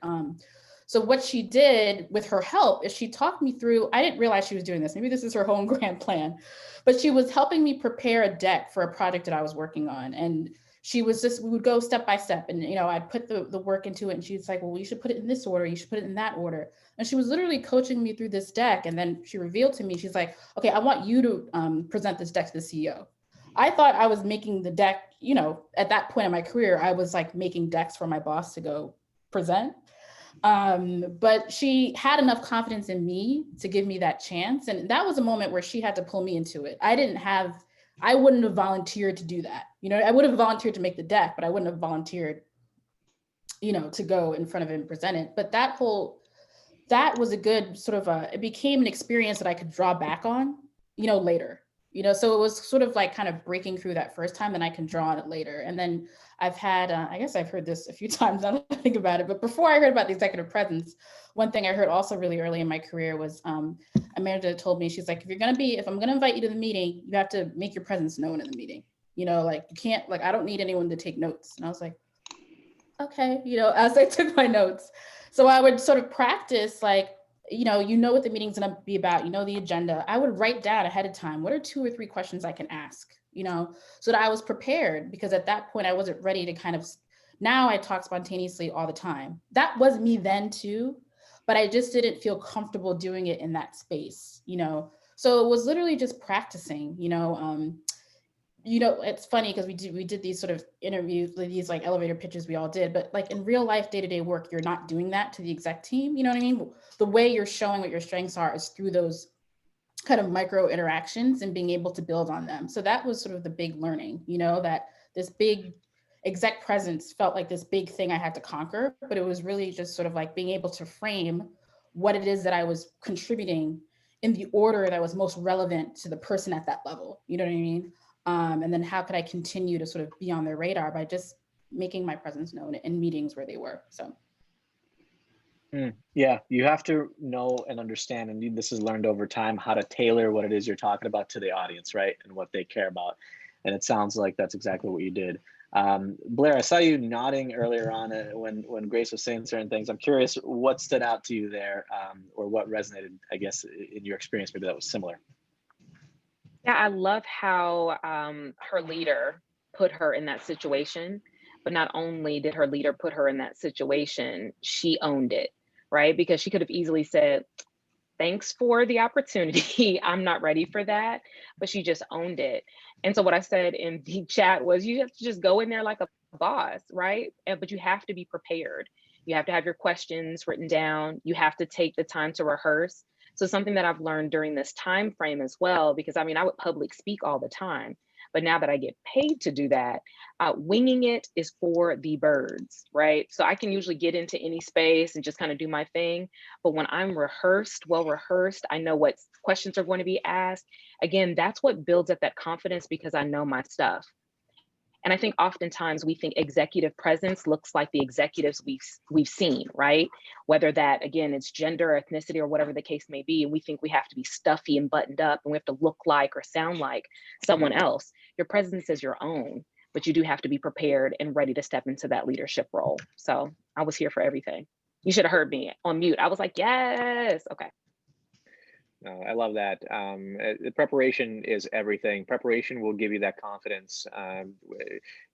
So what she did with her help is she talked me through, I didn't realize she was doing this. Maybe this is her own grand plan, but she was helping me prepare a deck for a project that I was working on. And we would go step by step and, you know, I'd put the work into it and she's like, well, you should put it in this order. You should put it in that order. And she was literally coaching me through this deck. And then she revealed to me, she's like, okay, I want you to present this deck to the CEO. I thought I was making the deck, you know, at that point in my career, I was like making decks for my boss to go present. But she had enough confidence in me to give me that chance. And that was a moment where she had to pull me into it. I wouldn't have volunteered to do that. You know, I would have volunteered to make the deck, but I wouldn't have volunteered, you know, to go in front of it and present it. But that was a good sort of it became an experience that I could draw back on, you know, later. You know, so it was sort of like kind of breaking through that first time and I can draw on it later. And then I've had, I guess I've heard this a few times now that I think about it, but before I heard about the executive presence, one thing I heard also really early in my career was a manager told me, she's like, if I'm going to invite you to the meeting, you have to make your presence known in the meeting. You know, like you can't, like, I don't need anyone to take notes. And I was like, okay, you know, as I took my notes. So I would sort of practice like, you know what the meeting's gonna be about, you know, the agenda. I would write down ahead of time, what are 2 or 3 questions I can ask, you know, so that I was prepared, because at that point I wasn't ready to kind of, now I talk spontaneously all the time. That was me then too, but I just didn't feel comfortable doing it in that space, you know? So it was literally just practicing, you know, it's funny because we did these sort of interviews, these like elevator pitches we all did, but like in real life, day-to-day work, you're not doing that to the exec team. You know what I mean? The way you're showing what your strengths are is through those kind of micro interactions and being able to build on them. So that was sort of the big learning, you know, that this big exec presence felt like this big thing I had to conquer, but it was really just sort of like being able to frame what it is that I was contributing in the order that was most relevant to the person at that level. You know what I mean? And then how could I continue to sort of be on their radar by just making my presence known in meetings where they were, so. Yeah, you have to know and understand, and this is learned over time, how to tailor what it is you're talking about to the audience, right? And what they care about. And it sounds like that's exactly what you did. Blair, I saw you nodding earlier on when Grace was saying certain things. I'm curious what stood out to you there, or what resonated, I guess, in your experience, maybe that was similar. Yeah, I love how her leader put her in that situation, but not only did her leader put her in that situation, she owned it, right? Because she could have easily said, thanks for the opportunity. I'm not ready for that, but she just owned it. And so what I said in the chat was, you have to just go in there like a boss, right? But you have to be prepared. You have to have your questions written down. You have to take the time to rehearse. So something that I've learned during this time frame as well, because I mean, I would public speak all the time, but now that I get paid to do that, winging it is for the birds, right? So I can usually get into any space and just kind of do my thing. But when I'm well rehearsed, I know what questions are going to be asked. Again, that's what builds up that confidence, because I know my stuff. And I think oftentimes we think executive presence looks like the executives we've seen, right? Whether that, again, it's gender, ethnicity, or whatever the case may be. And we think we have to be stuffy and buttoned up and we have to look like or sound like someone else. Your presence is your own, but you do have to be prepared and ready to step into that leadership role. So I was here for everything. You should have heard me on mute. I was like, yes, okay. No, I love that. The preparation is everything. Preparation will give you that confidence.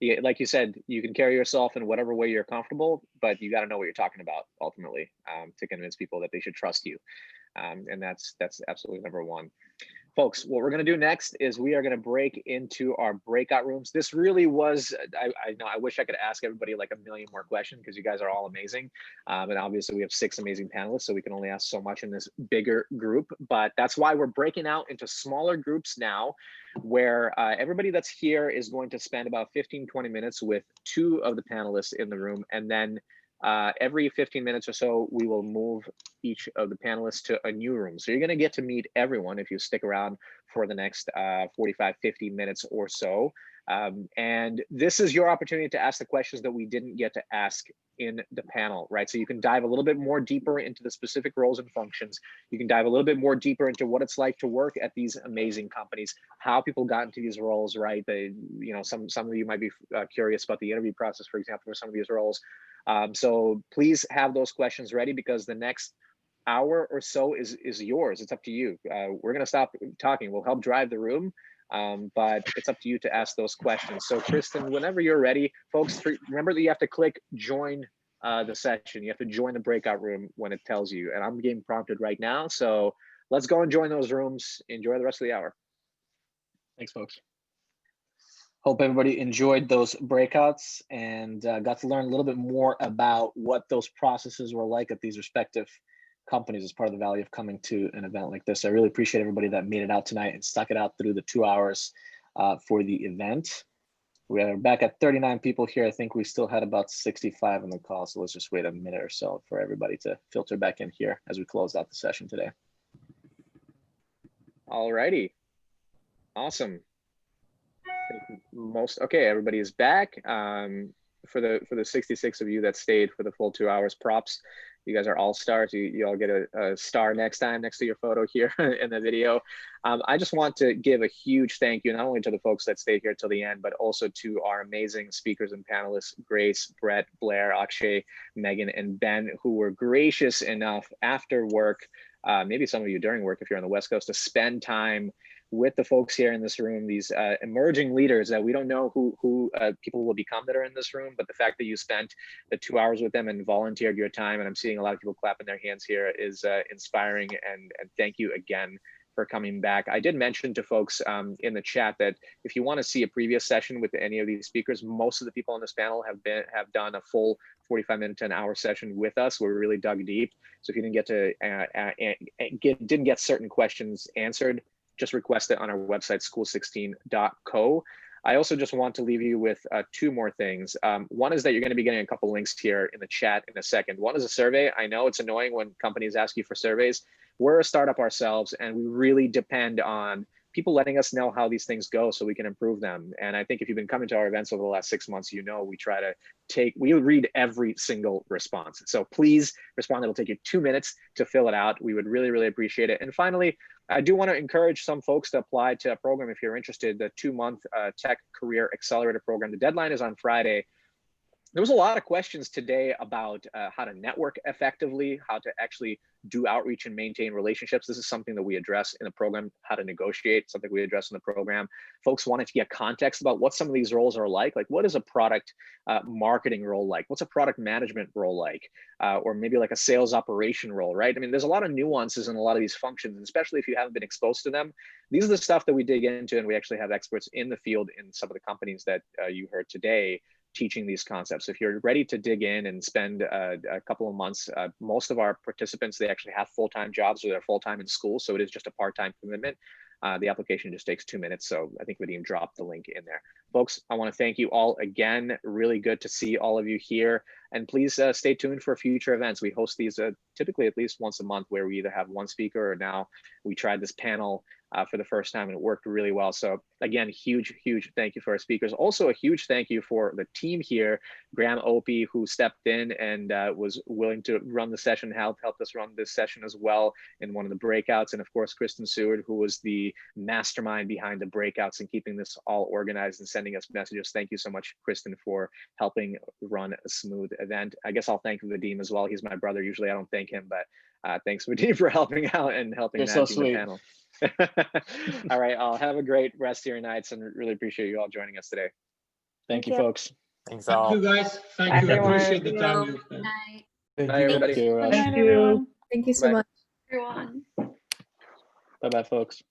Like you said, you can carry yourself in whatever way you're comfortable, but you got to know what you're talking about ultimately to convince people that they should trust you. And that's absolutely number one. Folks, what we're going to do next is we are going to break into our breakout rooms. This really was, I know, I wish I could ask everybody like a million more questions because you guys are all amazing. And obviously we have 6 amazing panelists, so we can only ask so much in this bigger group. But that's why we're breaking out into smaller groups now, where everybody that's here is going to spend about 15-20 minutes with 2 of the panelists in the room. And then every 15 minutes or so, we will move each of the panelists to a new room. So you're going to get to meet everyone if you stick around for the next 45-50 minutes or so. And this is your opportunity to ask the questions that we didn't get to ask in the panel, right? So you can dive a little bit more deeper into the specific roles and functions. You can dive a little bit more deeper into what it's like to work at these amazing companies, how people got into these roles, right? They, you know, some of you might be curious about the interview process, for example, for some of these roles. So please have those questions ready because the next hour or so is yours. It's up to you. We're going to stop talking. We'll help drive the room, but it's up to you to ask those questions. So Kristen, whenever you're ready, folks, remember that you have to click join the session. You have to join the breakout room when it tells you. And I'm getting prompted right now. So let's go and join those rooms. Enjoy the rest of the hour. Thanks, folks. Hope everybody enjoyed those breakouts and got to learn a little bit more about what those processes were like at these respective companies as part of the value of coming to an event like this. I really appreciate everybody that made it out tonight and stuck it out through the 2 hours for the event. We are back at 39 people here. I think we still had about 65 on the call. So let's just wait a minute or so for everybody to filter back in here as we close out the session today. All righty. Awesome. Okay, everybody is back. For the 66 of you that stayed for the full 2 hours, props. You guys are all stars. You all get a star next time next to your photo here in the video. I just want to give a huge thank you not only to the folks that stayed here till the end, but also to our amazing speakers and panelists, Grace, Brett, Blair, Akshay, Megan, and Ben, who were gracious enough after work, maybe some of you during work if you're on the West Coast, to spend time with the folks here in this room, these emerging leaders that we don't know who people will become that are in this room, but the fact that you spent the 2 hours with them and volunteered your time, and I'm seeing a lot of people clapping their hands here, is inspiring, and thank you again for coming back. I did mention to folks in the chat that if you want to see a previous session with any of these speakers, most of the people on this panel have done a full 45-minute to an hour session with us where we really dug deep. So if you didn't get to didn't get certain questions answered, just request it on our website, school16.co. I also just want to leave you with 2 more things. One is that you're going to be getting a couple links here in the chat in a second. One is a survey. I know it's annoying when companies ask you for surveys. We're a startup ourselves, and we really depend on people letting us know how these things go so we can improve them. And I think if you've been coming to our events over the last 6 months, you know we try to we read every single response. So please respond. It'll take you 2 minutes to fill it out. We would really, really appreciate it. And finally, I do want to encourage some folks to apply to a program if you're interested, the 2-month Tech Career Accelerator Program. The deadline is on Friday. There was a lot of questions today about how to network effectively, how to actually do outreach and maintain relationships. This is something that we address in the program, how to negotiate, something we address in the program. Folks wanted to get context about what some of these roles are like what is a product marketing role like? What's a product management role like? Or maybe like a sales operation role, right? I mean, there's a lot of nuances in a lot of these functions, and especially if you haven't been exposed to them. These are the stuff that we dig into, and we actually have experts in the field in some of the companies that you heard today teaching these concepts. If you're ready to dig in and spend a couple of months, most of our participants, they actually have full-time jobs or they're full-time in school. So it is just a part-time commitment. The application just takes 2 minutes. So I think we can drop the link in there. Folks, I want to thank you all again. Really good to see all of you here. And please stay tuned for future events. We host these typically at least once a month where we either have one speaker or now we tried this panel for the first time, and it worked really well. So again, huge thank you for our speakers. Also a huge thank you for the team here, Graham Opie, who stepped in and was willing to run the session, helped us run this session as well in one of the breakouts. And of course, Kristen Seward, who was the mastermind behind the breakouts and keeping this all organized and sending us messages. Thank you so much, Kristen, for helping run a smooth event. I guess I'll thank Vadim as well. He's my brother. Usually I don't thank him, but thanks Vadim for helping out and helping managing the panel. All right, I'll have a great rest of your nights and really appreciate you all joining us today. Thank you, folks. Thanks all. Thank you, guys. Thank you. I appreciate the time you spent. Bye, everybody. Thank you. Good night, everyone. Thank you so Bye. much, everyone. Bye-bye, folks.